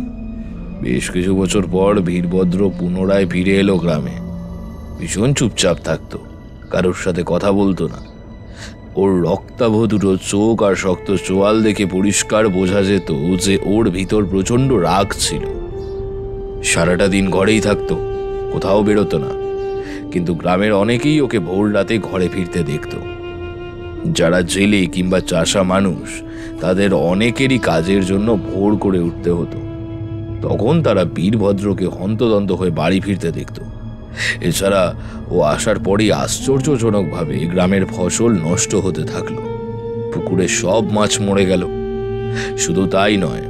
S9: বেশ কিছু বছর পর বীরভদ্র পুনরায় ফিরে এলো গ্রামে। ভীষণ চুপচাপ থাকতো, কারোর সাথে কথা বলতো না। ওর রক্তাভ দুটো চোখ আর শক্ত চোয়াল দেখে পরিষ্কার বোঝা যেত যে ওর ভিতর প্রচণ্ড রাগ ছিল। সারাটা দিন ঘরেই থাকতো, কোথাও বেরোতো না। কিন্তু গ্রামের অনেকেই ওকে ভোর রাতে ঘরে ফিরতে দেখত। যারা জেলে কিংবা চাষা মানুষ, তাদের অনেকেরই কাজের জন্য ভোর করে উঠতে হতো। তখন তারা বীরভদ্রকে হন্তদন্ত হয়ে বাড়ি ফিরতে দেখত। এছাড়া ও আসার পরই আশ্চর্যজনকভাবে গ্রামের ফসল নষ্ট হতে থাকলো। পুকুরে সব মাছ মরে গেল। শুধু তাই নয়,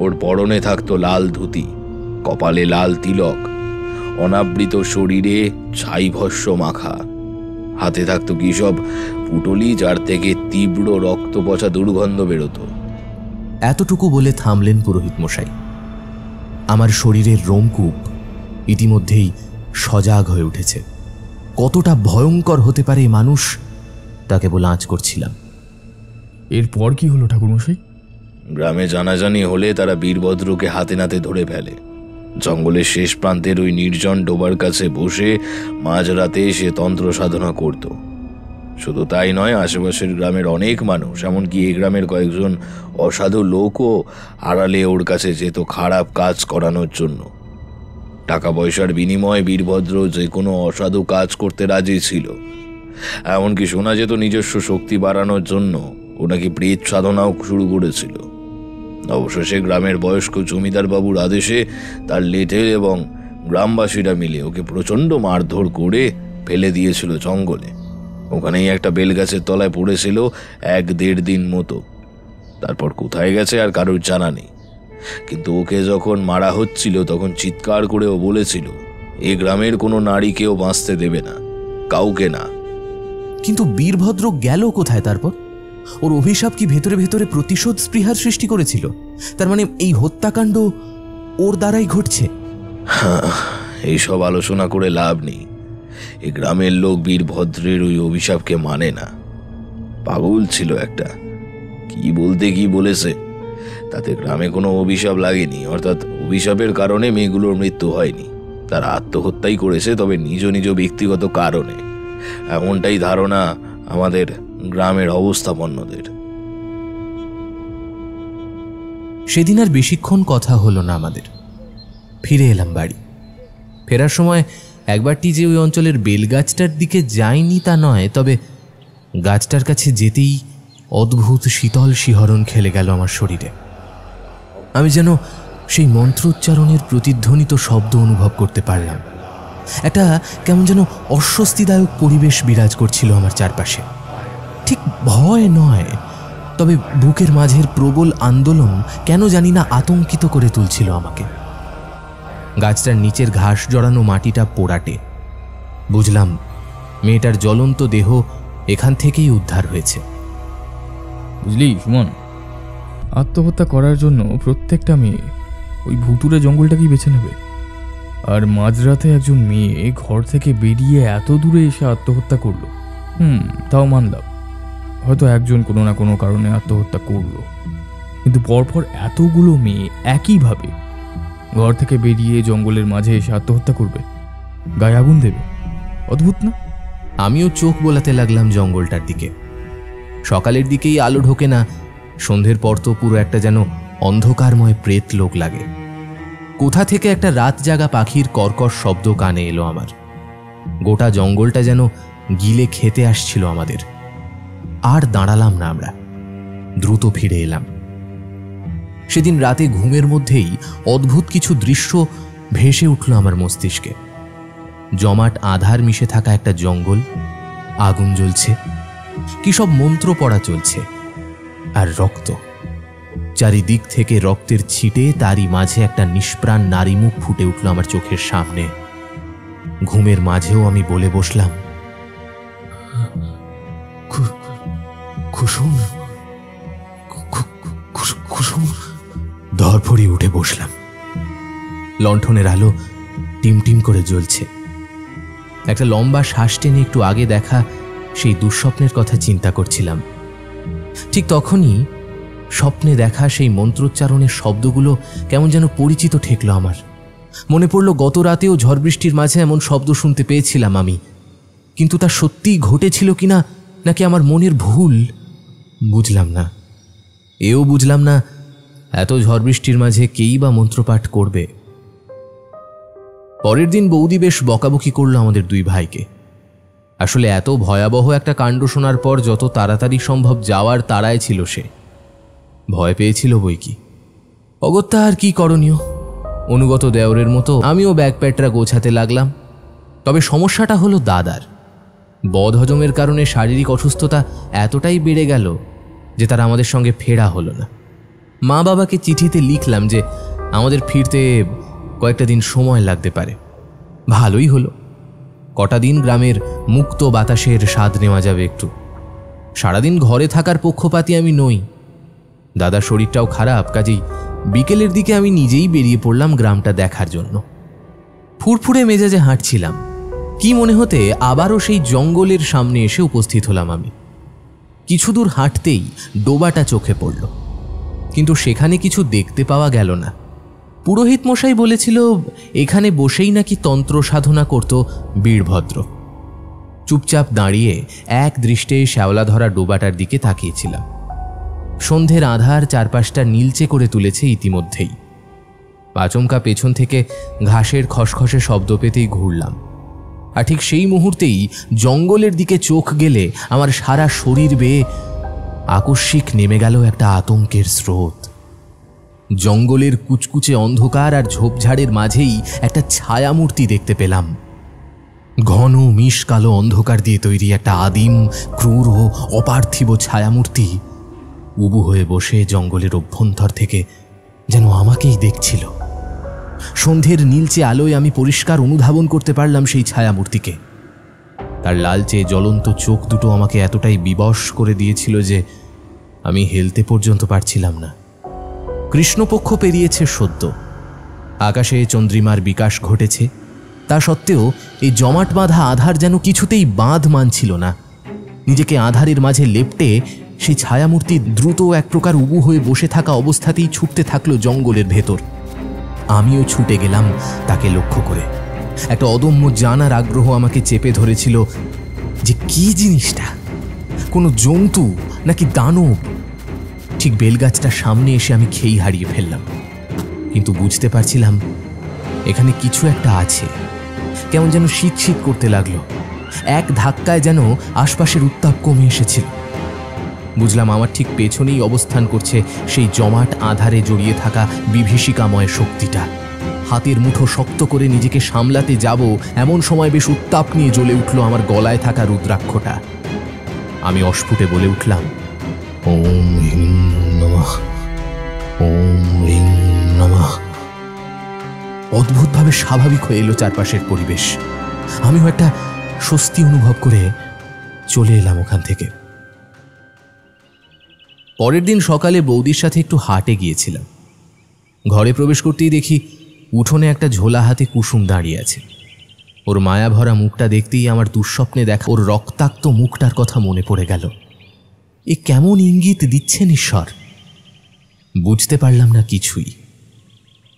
S9: ওর পরনে থাকতো লাল ধুতি, কপালে লাল তিলক, অনাবৃত শরীরে ছাই ভস্য মাখা। হাতে থাকতো কি সব পুটলি, যার থেকে তীব্র রক্ত পচা দুর্গন্ধ বেরোতো।
S1: এতটুকু বলে থামলেন পুরোহিত মশাই। আমার শরীরের রোমকূপ ইতিমধ্যেই সজাগ হয়ে উঠেছে। কতটা ভয়ঙ্কর হতে পারে মানুষ, তা কেবল আঁচ করছিলাম।
S7: এরপর কি হলো ঠাকুরমশাই?
S9: গ্রামে জানাজানি হলে তারা বীরভদ্রকে হাতে নাতে ধরে ফেলে। জঙ্গলের শেষ প্রান্তের ওই নির্জন ডোবার কাছে বসে মাঝরাতে সে তন্ত্র সাধনা করত। শুধু তাই নয়, আশেপাশের গ্রামের অনেক মানুষ, এমনকি এই গ্রামের কয়েকজন অসাধু লোকও আড়ালে ওর কাছে যেত খারাপ কাজ করানোর জন্য। টাকা পয়সার বিনিময়ে বীরভদ্র যে কোনো অসাধু কাজ করতে রাজি ছিল। এমনকি শোনা যেত নিজস্ব শক্তি বাড়ানোর জন্য ও নাকি প্রেত সাধনাও শুরু করেছিল। অবশেষে গ্রামের বয়স্ক জমিদার বাবুর আদেশে তার লেঠেল এবং গ্রামবাসীরা মিলে ওকে প্রচণ্ড মারধর করে ফেলে দিয়েছিল জঙ্গলে। ওখানেই একটা বেলগাছের তলায় পড়েছিল 1-1.5 দিন মতো। তারপর কোথায় গেছে আর কারোর জানা নেই। কিন্তু ওকে যখন মারা হচ্ছিল তখন চিৎকার করে ও বলেছিল, এ গ্রামের কোনো নারীকেও বাঁচতে দেবে না, কাউকে না।
S1: কিন্তু বীরভদ্র গেল কোথায় তারপর? ওর অভিশাপ কি ভেতরে ভেতরে প্রতিশোধ স্পৃহার সৃষ্টি করেছিল? তার মানে এই হত্যাকাণ্ড ওর দ্বারাই ঘটছে?
S9: এইসব আলোচনা করে লাভ নেই। এই গ্রামের লোক বীরভদ্রের ওই অভিশাপকে মানে না। পাগল ছিল একটা, কি বলতে কি বলেছে। তাতে গ্রামে কোনো অভিশাপ লাগেনি, অর্থাৎ অভিশাপের কারণে মেয়েগুলোর মৃত্যু হয়নি। তারা আত্মহত্যাই করেছে, তবে নিজ নিজ ব্যক্তিগত কারণে। এমনটাই ধারণা আমাদের গ্রামের অবস্থাপন্নদের।
S1: সেদিন আর বেশিক্ষণ কথা হলো না আমাদের। ফিরে এলাম বাড়ি। ফেরার সময় একবারটি যে ওই অঞ্চলের বেলগাছটার দিকে যায়নি তা নয়, তবে গাছটার কাছে যেতেই অদ্ভুত শীতল শিহরণ খেলে গেল আমার শরীরে। আমি যেন সেই মন্ত্রোচ্চারণের প্রতিধ্বনিত শব্দ অনুভব করতে পারলাম। একটা কেমন যেন অস্বস্তিদায়ক পরিবেশ বিরাজ করছিল আমার চারপাশে। ঠিক ভয় নয়, তবে বুকের মাঝের প্রবল আন্দোলন কেন জানি না আতঙ্কিত করে তুলছিল আমাকে। গাছটার নিচের ঘাস জড়ানো মাটিটা পোড়াটে। বুঝলাম মেয়েটার জ্বলন্ত দেহ এখান থেকেই উদ্ধার হয়েছে।
S7: বুঝলি সুমন, আত্মহত্যা করার জন্য প্রত্যেকটা মেয়ে ওই ভুতুরে জঙ্গলটাকেই বেছে নেবে। আর মাঝরাতে একজন মেয়ে ঘর থেকে বেরিয়ে এত দূরে এসে আত্মহত্যা করলো, তাও মানলাম। হয়তো একজন কোনো না কোনো কারণে আত্মহত্যা করলো, কিন্তু পরপর এতগুলো মেয়ে একইভাবে ঘর থেকে বেরিয়ে জঙ্গলের মাঝে এসে আত্মহত্যা করবে, গায়ে আগুন দেবে। অদ্ভুত না?
S1: আমিও চোখ বোলাতে লাগলাম জঙ্গলটার দিকে। সকালের দিকেই আলো ঢোকে না, সন্ধ্যের পর তো পুরো একটা যেন অন্ধকারময় প্রেত লোক লাগে। কোথা থেকে একটা রাত জাগা পাখির কর্কশ শব্দ কানে এলো আমার। গোটা জঙ্গলটা যেন গিলে খেতে আসছিল আমাদের। আর দাঁড়ালাম না আমরা, দ্রুত ফিরে এলাম। সেদিন রাতে ঘুমের মধ্যেই অদ্ভুত কিছু দৃশ্য ভেসে উঠল আমার মস্তিষ্কে। জমাট আধার মিশে থাকা একটা জঙ্গল, আগুন জ্বলছে, কি সব মন্ত্র পড়া চলছে, আর রক্ত। চারিদিক থেকে রক্তের ছিটে, তারই মাঝে একটা নিষ্প্রাণ নারী মুখ ফুটে উঠল আমার চোখের সামনে। ঘুমের মাঝেও আমি বলে বসলাম, কুসুম, কুসুম। ধরফড়ি উঠে বসলাম। লণ্ঠনের আলো টিমটিম করে জ্বলছে। একটা লম্বা শ্বাস টেনে একটু আগে দেখা সেই দুঃস্বপ্নের কথা চিন্তা করছিলাম। ঠিক তখনই স্বপ্নে দেখা সেই মন্ত্রোচ্চারণের শব্দগুলো কেমন যেন পরিচিত ঠেকল আমার। মনে পড়ল গত রাতেও ঝড় বৃষ্টির মাঝে এমন শব্দ শুনতে পেয়েছিলাম আমি, কিন্তু তা সত্যিই ঘটেছিল কিনা নাকি আমার মনের ভুল বুঝলাম না। এও বুঝলাম না এত ঝড় বৃষ্টির মাঝে কেই বা মন্ত্রপাঠ করবে। পরের দিন বৌদি বেশ বকাবকি করল আমাদের দুই ভাইকে। আসলে এত ভয়াবহ একটা কাণ্ড শোনার পর যত তাড়াতাড়ি সম্ভব যাওয়ার তাড়ায় ছিল সে। ভয় পেয়েছিল বই কি, অগত্যা আর কি করণীয়। অনুগত দেওরের মতো আমিও ব্যাগ প্যাটরা গোছাতে লাগলাম। তবে সমস্যাটা হলো দাদার বদহজমের কারণে শারীরিক অসুস্থতা এতটাই বেড়ে গেল যে তার আমাদের সঙ্গে ফেরা হলো না। মা বাবাকে চিঠিতে লিখলাম যে আমাদের ফিরতে কয়েকটা দিন সময় লাগতে পারে। ভালোই হলো, কটা দিন গ্রামের মুক্ত বাতাসের স্বাদ নেওয়া যাবে একটু। সারাদিন ঘরে থাকার পক্ষপাতী আমি নই, দাদার শরীরটাও খারাপ, কাজেই বিকেলের দিকে আমি নিজেই বেরিয়ে পড়লাম গ্রামটা দেখার জন্য। ফুরফুরে মেজাজে হাঁটছিলাম, কি মনে হতে আবারও সেই জঙ্গলের সামনে এসে উপস্থিত হলাম আমি। কিছু দূর হাঁটতেই ডোবাটা চোখে পড়ল, কিন্তু সেখানে কিছু দেখতে পাওয়া গেল না। পুরোহিত মশাই বলেছিল এখানে বসেই নাকি তন্ত্র সাধনা করত বীরভদ্র। চুপচাপ দাঁড়িয়ে এক দৃষ্টে শ্যাওলা ধরা ডোবাটার দিকে তাকিয়েছিলাম। সন্ধ্যের আধার চারপাশটা নীলচে করে তুলেছে ইতিমধ্যেই। আচমকা পেছন থেকে ঘাসের খসখসে শব্দ পেতেই ঘুরলাম, আর ঠিক সেই মুহূর্তেই জঙ্গলের দিকে চোখ গেলে আমার সারা শরীর বেয়ে আকস্মিক নেমে গেল একটা আতঙ্কের স্রোত। জঙ্গলের কুচকুচে অন্ধকার আর ঝোপঝাড়ের মাঝেই একটা ছায়ামূর্তি দেখতে পেলাম। ঘন মিশ কালো অন্ধকার দিয়ে তৈরি একটা আদিম, ক্রূর ও অপার্থিব ছায়ামূর্তি উবু হয়ে বসে জঙ্গলের অভ্যন্তর থেকে যেন আমাকেই দেখছিল। সন্ধ্যের নীলচে আলোয় আমি পরিষ্কার অনুধাবন করতে পারলাম সেই ছায়ামূর্তিকে। তার লালচে জ্বলন্ত চোখ দুটো আমাকে এতটাই বিবশ করে দিয়েছিল যে আমি হেলতে পর্যন্ত পারছিলাম না। কৃষ্ণপক্ষ পেরিয়েছে সদ্য, আকাশে চন্দ্রিমার বিকাশ ঘটেছে, তা সত্ত্বেও এই জমাট বাঁধা আধার যেন কিছুতেই বাঁধ মানছিল না। নিজেকে আধারের মাঝে লেপ্টে সেই ছায়ামূর্তি দ্রুত এক প্রকার উবু হয়ে বসে থাকা অবস্থাতেই ছুটতে থাকলো জঙ্গলের ভেতর। আমিও ছুটে গেলাম তাকে লক্ষ্য করে। একটা অদম্য জানার আগ্রহ আমাকে চেপে ধরেছিল যে কি জিনিসটা, কোনো জন্তু নাকি দানব। ঠিক বেলগাছটার সামনে এসে আমি খেই হারিয়ে ফেললাম, কিন্তু বুঝতে পারছিলাম এখানে কিছু একটা আছে। কেমন যেন শীত শীত করতে লাগলো। এক ধাক্কায় যেন আশপাশের উত্তাপ কমে এসেছিল। বুঝলাম আমার ঠিক পেছনেই অবস্থান করছে সেই জমাট আধারে জড়িয়ে থাকা বিভীষিকাময় শক্তিটা। হাতের মুঠো শক্ত করে নিজেকে সামলাতে যাব এমন সময় বেশ উত্তাপ নিয়ে জ্বলে উঠল আমার গলায় থাকা রুদ্রাক্ষটা। আমি অস্ফুটে বলে উঠলাম, ওম হ্রিং নমঃ, ওম হ্রিং নমঃ। অদ্ভুতভাবে স্বাভাবিক হয়ে এলো চারপাশের পরিবেশ। আমিও একটা স্বস্তি অনুভব করে চলে এলাম ওখান থেকে। পরের দিন সকালে বৌদির সাথে একটু হাটে গিয়েছিলাম। ঘরে প্রবেশ করতেই দেখি উঠোনে একটা ঝোলা হাতে কুসুম দাঁড়িয়ে আছে। ওর মায়া ভরা মুখটা দেখতেই আমার দুঃস্বপ্নে দেখা ওর রক্তাক্ত মুখটার কথা মনে পড়ে গেল। এ কেমন ইঙ্গিত দিচ্ছেন ঈশ্বর! বুঝতে পারলাম না কিছুই।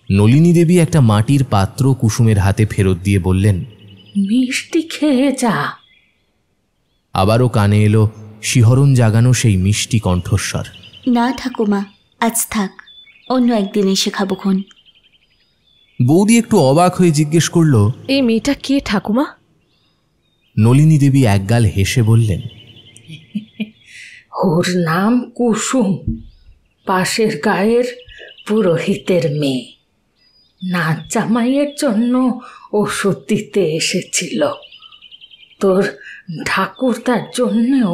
S1: নলিনী দেবী একটা মাটির পাত্র কুসুমের হাতে ফেরত দিয়ে বললেন,
S3: মিষ্টি খেয়ে যা।
S1: আবারও কানে এলো শিহরণ জাগানো সেই মিষ্টি কণ্ঠস্বর,
S10: না ঠাকুমা, আজ থাক, অন্য একদিন এসে খাবো খন।
S1: বৌদি একটু অবাক হয়ে জিজ্ঞেস করল,
S4: এই মেয়েটা কে ঠাকুমা?
S1: নলিনী দেবী একগাল হেসে বললেন,
S3: ওর নাম কুসুম, পাশের গায়ের পুরোহিতের মেয়ে। নাচ জামাইয়ের জন্য ওষুধ দিতে এসেছিল। তোর ঠাকুরদার জন্যেও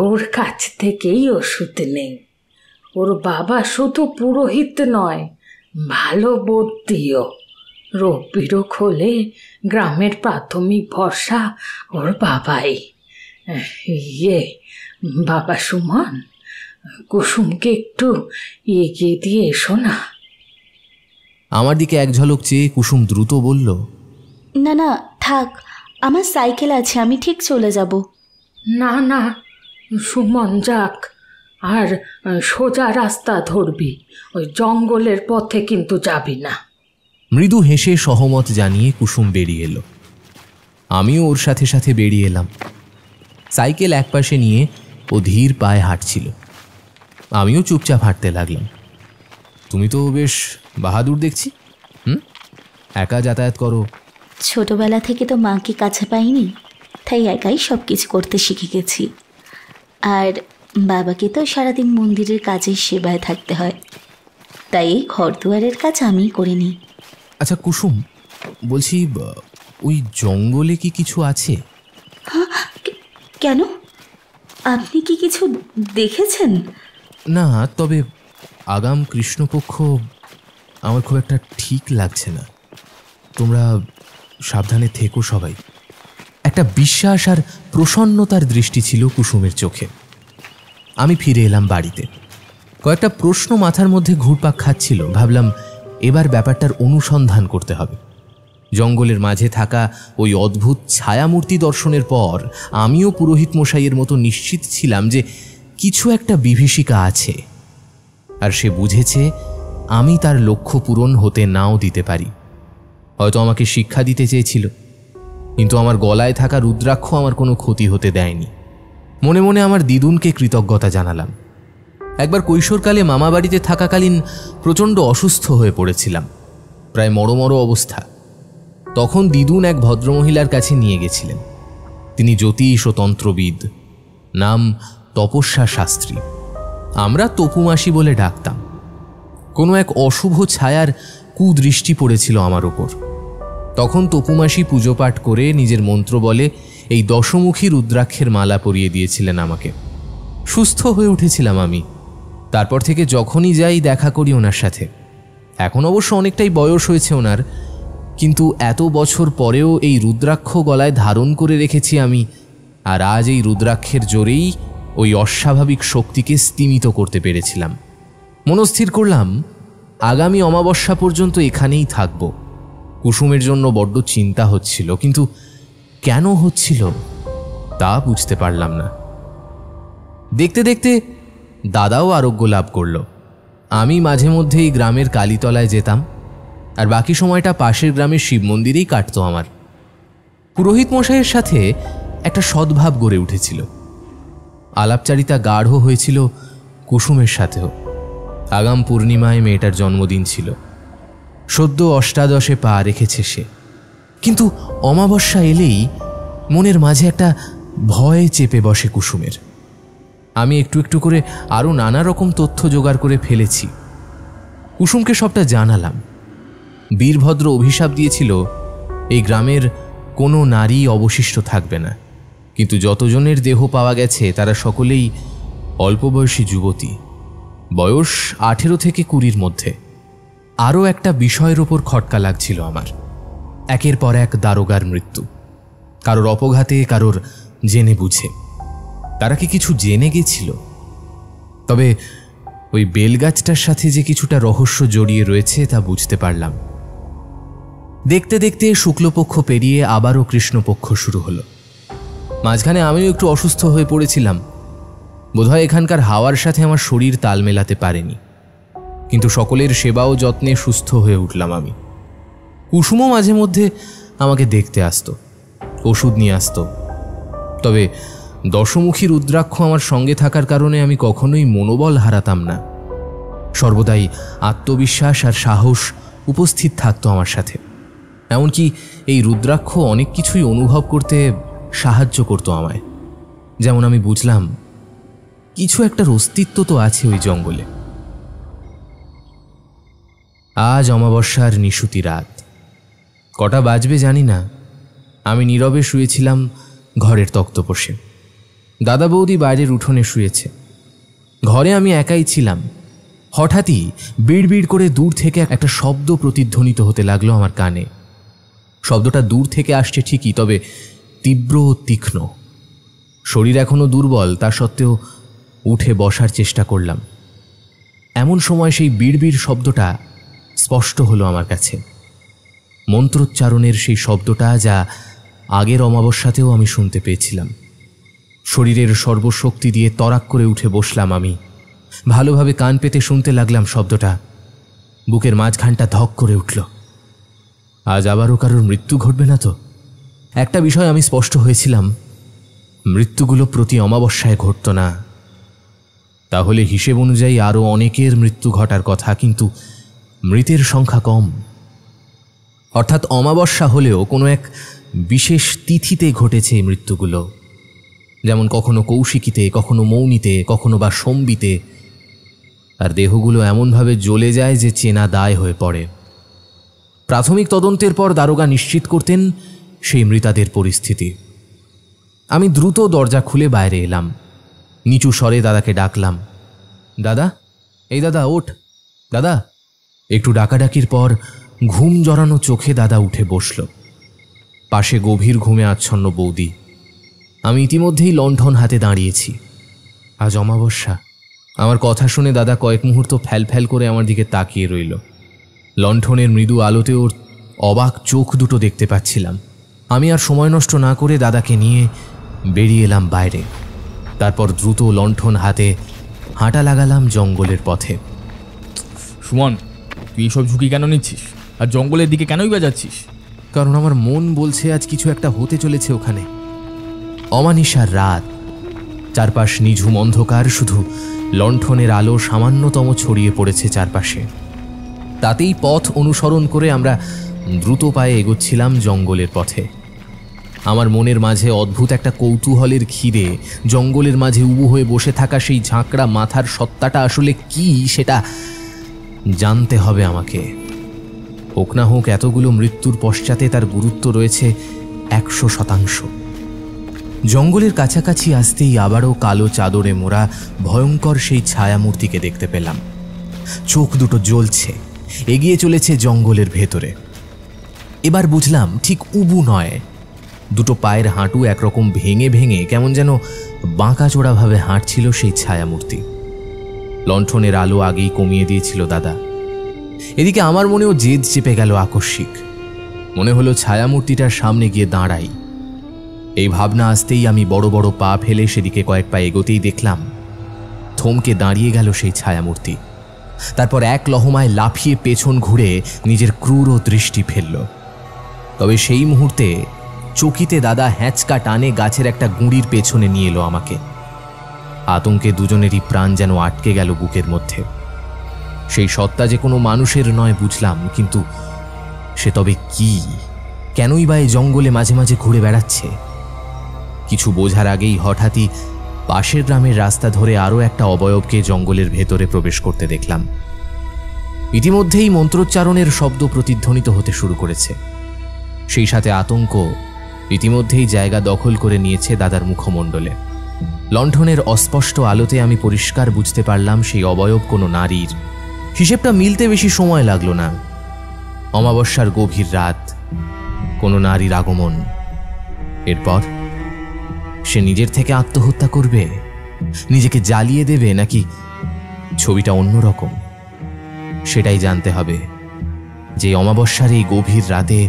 S3: ওর কাছ থেকেই ওষুধ নেই। ওর বাবা শুধু পুরোহিত নয়, ভালো বুদ্ধিও। রোগ বিরোগ হলে গ্রামের প্রাথমিক ভরসা ওর বাবাই। বাবা সুমন, কুসুমকে একটু এগিয়ে দিয়ে এসো না।
S1: আমার দিকে এক ঝলক চেয়ে কুসুম দ্রুত বলল,
S10: না না থাক, আমার সাইকেল আছে, আমি ঠিক চলে যাব।
S3: না না সুমন, যাক, আর সোজা রাস্তা ধরবি, ওই জঙ্গলের পথে কিন্তু যাবি না।
S1: মৃদু হেসে সহমত জানিয়ে কুসুম বেরিয়ে এলো। আমিও ওর সাথে সাথে বেরিয়ে এলাম। সাইকেল একপাশে নিয়ে ও ধীর পায়ে হাঁটছিল। আমিও চুপচাপ হাঁটতে লাগলাম। তুমি তো বেশ বাহাদুর দেখছি। একা যাতায়াত করো?
S10: ছোটবেলা থেকে তো মাকে কাছে পাইনি, তাই একাই সব কিছু করতে শিখে গেছি। আর বাবাকে তো সারাদিন মন্দিরের কাজের সেবায় থাকতে হয়, তাই ঘর দুয়ারের কাজ আমিই করে নিই।
S1: আচ্ছা কুসুম, বলছি ওই জঙ্গলে কি কিছু আছে?
S10: হ্যাঁ, কেন? আপনি কি কিছু দেখেছেন?
S1: না, তবে আগাম কৃষ্ণপক্ষ আমার খুব একটা ঠিক লাগছে না। তোমরা সাবধানে থেকো সবাই। একটা বিশ্বাস আর প্রসন্নতার দৃষ্টি ছিল কুসুমের চোখে। আমি ফিরে এলাম বাড়িতে। কয়েকটা প্রশ্ন মাথার মধ্যে ঘুরপাক খাচ্ছিল। ভাবলাম এবার ব্যাপারটার অনুসন্ধান করতে হবে। জঙ্গলের মাঝে থাকা ওই অদ্ভুত ছায়ামূর্তি দর্শনের পর আমিও পুরোহিত মশাইয়ের মতো নিশ্চিত ছিলাম যে কিছু একটা বিভীষিকা আছে, আর সে বুঝেছে আমি তার লক্ষ্য পূরণ হতে নাও দিতে পারি। হয়তো আমাকে শিক্ষা দিতে চেয়েছিল, কিন্তু আমার গলায় থাকা রুদ্রাক্ষ আমার কোনো ক্ষতি হতে দেয়নি। মনে মনে আমার দিদুনকে কৃতজ্ঞতা জানালাম। একবার কৈশোরকালে মামা বাড়িতে থাকাকালীন প্রচণ্ড অসুস্থ হয়ে পড়েছিলাম, প্রায় মরমর অবস্থা। তখন দিদুন এক ভদ্রমহিলার কাছে নিয়ে গেছিলেন। তিনি জ্যোতিষ ও তন্ত্রবিদ, নাম তপস্যা শাস্ত্রী। আমরা তপুমাসি বলে ডাকতাম। কোনো এক অশুভ ছায়ার কুদৃষ্টি পড়েছিল আমার ওপর। তখন তপুমাসি পুজো পাঠ করে নিজের মন্ত্র বলে এই দশমুখী রুদ্রাক্ষের মালা পরিয়ে দিয়েছিলেন আমাকে। সুস্থ হয়ে উঠেছিলাম আমি। তারপর থেকে যখনই যাই দেখা করি ওনার সাথে। এখন অবশ্য অনেকটাই বয়স হয়েছে ওনার, কিন্তু এত বছর পরেও এই রুদ্রাক্ষ গলায় ধারণ করে রেখেছি আমি। আর আজ এই রুদ্রাক্ষের জোরেই ওই অস্বাভাবিক শক্তিকে স্তিমিত করতে পেরেছিলাম। মনস্থির করলাম আগামী অমাবস্যা পর্যন্ত এখানেই থাকব। কুসুমের জন্য বড্ড চিন্তা হচ্ছিল, কিন্তু কেন হচ্ছিল তা বুঝতে পারলাম না। দেখতে দেখতে দাদাও আরোগ্য লাভ করল। আমি মাঝে মধ্যেই গ্রামের কালীতলায় যেতাম, আর বাকি সময়টা পাশের গ্রামের শিব মন্দিরেই কাটত আমার। পুরোহিত মশাইয়ের সাথে একটা সদ্ভাব গড়ে উঠেছিল। আলাপচারিতা গাঢ় হয়েছিল কুসুমের সাথেও। আগাম পূর্ণিমায় মেয়েটার জন্মদিন ছিল। সদ্য অষ্টাদশে পা রেখেছে সে। কিন্তু অমাবস্যা এলেই মনের মাঝে একটা ভয় চেপে বসে কুসুমের। আমি একটু একটু করে আরও নানা রকম তথ্য জোগাড় করে ফেলেছি। কুসুমকে সবটা জানালাম। বীরভদ্র অভিশাপ দিয়েছিল এই গ্রামের কোনো নারী অবশিষ্ট থাকবে না, কিন্তু যতজনের দেহ পাওয়া গেছে তারা সকলেই অল্প বয়সী যুবতী, বয়স 18 থেকে 20-র মধ্যে। আরও একটা বিষয়ের ওপর খটকা লাগছিল আমার। একের পর এক দারোগার মৃত্যু, কারোর অপঘাতে, কারোর জেনে বুঝে। তারা কি কিছু জেনে গেছিল? তবে ওই বেলগাছটার সাথে যে কিছুটা রহস্য জড়িয়ে রয়েছে তা বুঝতে পারলাম। দেখতে দেখতে শুক্লপক্ষ পেরিয়ে আবারও কৃষ্ণপক্ষ শুরু হলো। মাঝখানে আমিও একটু অসুস্থ হয়ে পড়েছিলাম। বোধহয় এখানকার হাওয়ার সাথে আমার শরীর তাল মেলাতে পারেনি, কিন্তু সকলের সেবা ও যত্নে সুস্থ হয়ে উঠলাম আমি। কুসুমও মাঝে মধ্যে আমাকে দেখতে আসতো, ওষুধ নিয়ে আসতো। তবে দশমুখী রুদ্রাক্ষ আমার সঙ্গে থাকার কারণে আমি কখনোই মনোবল হারাতাম না। সর্বদাই আত্মবিশ্বাস আর সাহস উপস্থিত থাকতো আমার সাথে। এমনকি এই রুদ্রাক্ষ অনেক কিছুই অনুভব করতে সাহায্য করতো আমায়। যেমন আমি বুঝলাম কিছু একটার অস্তিত্ব তো আছে ওই জঙ্গলে। আজ অমাবস্যার নিশুতি রাত। কটা বাজবে জানি না। আমি নীরবে শুয়েছিলাম ঘরের তক্তপোষে। দাদা বৌদি বাইরের উঠোনে শুয়েছে। ঘরে আমি একাই ছিলাম। হঠাৎই বিড়বিড় করে দূর থেকে একটা শব্দ প্রতিধ্বনিত হতে লাগলো আমার কানে। শব্দটা দূর থেকে আসছে ঠিকই, তবে তীব্র ও তীক্ষ্ণ। শরীর এখনো দুর্বল, তা সত্ত্বেও উঠে বসার চেষ্টা করলাম। এমন সময় সেই বিড়বিড় শব্দটা স্পষ্ট হলো আমার কাছে। মন্ত্রোচ্চারণের সেই শব্দটা, যা আগের অমাবস্যাতেও আমি শুনতে পেয়েছিলাম। শরীরের সর্বশক্তি দিয়ে তরাক করে উঠে বসলাম আমি। ভালোভাবে কান পেতে শুনতে লাগলাম শব্দটা। বুকের মাঝখানটা ধক করে উঠল। আজ আবারও কারোর মৃত্যু ঘটবে না তো? একটা বিষয় আমি স্পষ্ট হয়েছিলাম, মৃত্যুগুলো প্রতি অমাবস্যায় ঘটত না। তাহলে হিসেব অনুযায়ী আরও অনেকের মৃত্যু ঘটার কথা, কিন্তু মৃতের সংখ্যা কম। অর্থাৎ অমাবস্যা হলেও কোনো এক বিশেষ তিথিতে ঘটেছে এই মৃত্যুগুলো। যেমন কখনো কৌশিকীতে, কখনো মৌনীতে, কখনো বা সোমবিতে। আর দেহগুলো এমনভাবে জ্বলে যায় যে চেনা দায় হয়ে পড়ে। প্রাথমিক তদন্তের পর দারোগা নিশ্চিত করতেন সেই মৃতাদের পরিস্থিতি। আমি দ্রুত দরজা খুলে বাইরে এলাম। নিচু স্বরে দাদাকে ডাকলাম, দাদা, এই দাদা ওঠ, দাদা। একটু ডাকাডাকির পর ঘুম জড়ানো চোখে দাদা উঠে বসল। পাশে গভীর ঘুমে আচ্ছন্ন বৌদি। আমি ইতিমধ্যেই লণ্ঠন হাতে দাঁড়িয়েছি। আজ অমাবস্যা। আমার কথা শুনে দাদা কয়েক মুহূর্ত ফ্যাল করে আমার দিকে তাকিয়ে রইল। লণ্ঠনের মৃদু আলোতে ওর অবাক চোখ দুটো দেখতে পাচ্ছিলাম। আমি আর সময় নষ্ট না করে দাদাকে নিয়ে বেরিয়ে এলাম বাইরে। তারপর দ্রুত লণ্ঠন হাতে হাঁটা লাগালাম জঙ্গলের পথে।
S7: সুমন, তুই এসব ঝুঁকি কেন নিচ্ছিস? আর জঙ্গলের দিকে কেনই বা যাচ্ছিস?
S1: কারণ আমার মন বলছে আজ কিছু একটা হতে চলেছে ওখানে। অমানিসার রাত, চারপাশ নিঝুম অন্ধকার, শুধু লণ্ঠনের আলো সামান্যতম ছড়িয়ে পড়েছে চারপাশে। তাতেই পথ অনুসরণ করে আমরা দ্রুত পায়ে এগোচ্ছিলাম জঙ্গলের পথে। আমার মনের মাঝে অদ্ভুত একটা কৌতূহলের খিদে। জঙ্গলের মাঝে উবু হয়ে বসে থাকা সেই ঝাঁকড়া মাথার সত্তাটা আসলে কি, সেটা জানতে হবে আমাকে। হোক না হোক এতগুলো মৃত্যুর পশ্চাতে তার গুরুত্ব রয়েছে 100%। জঙ্গলের কাছাকাছি আসতেই আবারও কালো চাদরে মোড়া ভয়ঙ্কর সেই ছায়ামূর্তিকে দেখতে পেলাম। চোখ দুটো জ্বলছে, এগিয়ে চলেছে জঙ্গলের ভেতরে। এবার বুঝলাম ঠিক উবু নয়, দুটো পায়ের হাঁটু একরকম ভেঙে ভেঙে কেমন যেন বাঁকাচোড়াভাবে হাঁটছিল সেই ছায়ামূর্তি। লণ্ঠনের আলো আগেই কমিয়ে দিয়েছিল দাদা। এদিকে আমার মনেও জেদ চেপে গেল আকস্মিক। মনে হলো ছায়ামূর্তিটার সামনে গিয়ে দাঁড়াই। এই ভাবনা আসতেই আমি বড় বড় পা ফেলে সেদিকে কয়েক পা এগোতেই দেখলাম থমকে দাঁড়িয়ে গেল সেই ছায়ামূর্তি। তারপর এক লহমায় লাফিয়ে পেছন ঘুরে নিজের ক্রূর দৃষ্টি ফেলল। তবে সেই মুহূর্তে চকিতে দাদা হ্যাঁচকা টানে গাছের একটা গুঁড়ির পেছনে নিয়ে এলো আমাকে। আতঙ্কে দুজনেরই প্রাণ যেন আটকে গেল বুকের মধ্যে। সেই সত্তা যে কোনো মানুষের নয় বুঝলাম, কিন্তু সে তবে কি, কেনই বা এই জঙ্গলে মাঝে মাঝে ঘুরে বেড়াচ্ছে? কিছু বোঝার আগেই হঠাৎই পাশের গ্রামের রাস্তা ধরে আরও একটা অবয়বকে জঙ্গলের ভেতরে প্রবেশ করতে দেখলাম। ইতিমধ্যেই মন্ত্রোচ্চারণের শব্দ প্রতিধ্বনিত হতে শুরু করেছে। সেই সাথে আতঙ্ক ইতিমধ্যেই জায়গা দখল করে নিয়েছে দাদার মুখমণ্ডলে। লণ্ঠনের অস্পষ্ট আলোতে আমি পরিষ্কার বুঝতে পারলাম সেই অবয়ব কোনো নারীর। হিসেবটা মিলতে বেশি সময় লাগলো না। অমাবস্যার গভীর রাত, কোনো নারীর আগমন। এরপর সে নিজের থেকে আত্মহত্যা করবে, নিজেকে জ্বালিয়ে দেবে, নাকি ছবিটা অন্যরকম? সেটাই জানতে হবে যে অমাবস্যার এই গভীর রাতে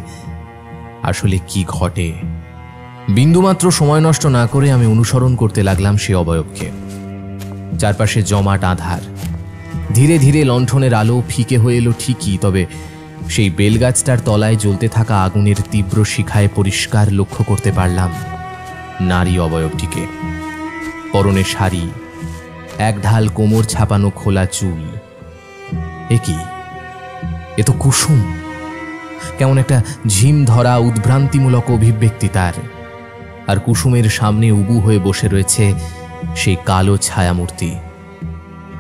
S1: আসলে কি ঘটে। বিন্দুমাত্র সময় নষ্ট না করে আমি অনুসরণ করতে লাগলাম সে অবয়বকে। চারপাশে জমাট আঁধার। ধীরে ধীরে লণ্ঠনের আলো ফিকে হয়ে এলো ঠিকই, তবে সেই বেলগাছটার তলায় জ্বলতে থাকা আগুনের তীব্র শিখায় পরিষ্কার লক্ষ্য করতে পারলাম নারী অবয়বটিকে। পরনে শাড়ি, এক ঢাল কোমর ছাপানো খোলা চুল। এ কি? এ তো কুসুম। কেমন একটা ঝিম ধরা উদ্ভ্রান্তিমূলক অভিব্যক্তি তার। আর কুসুমের সামনে উবু হয়ে বসে রয়েছে সেই কালো ছায়ামূর্তি।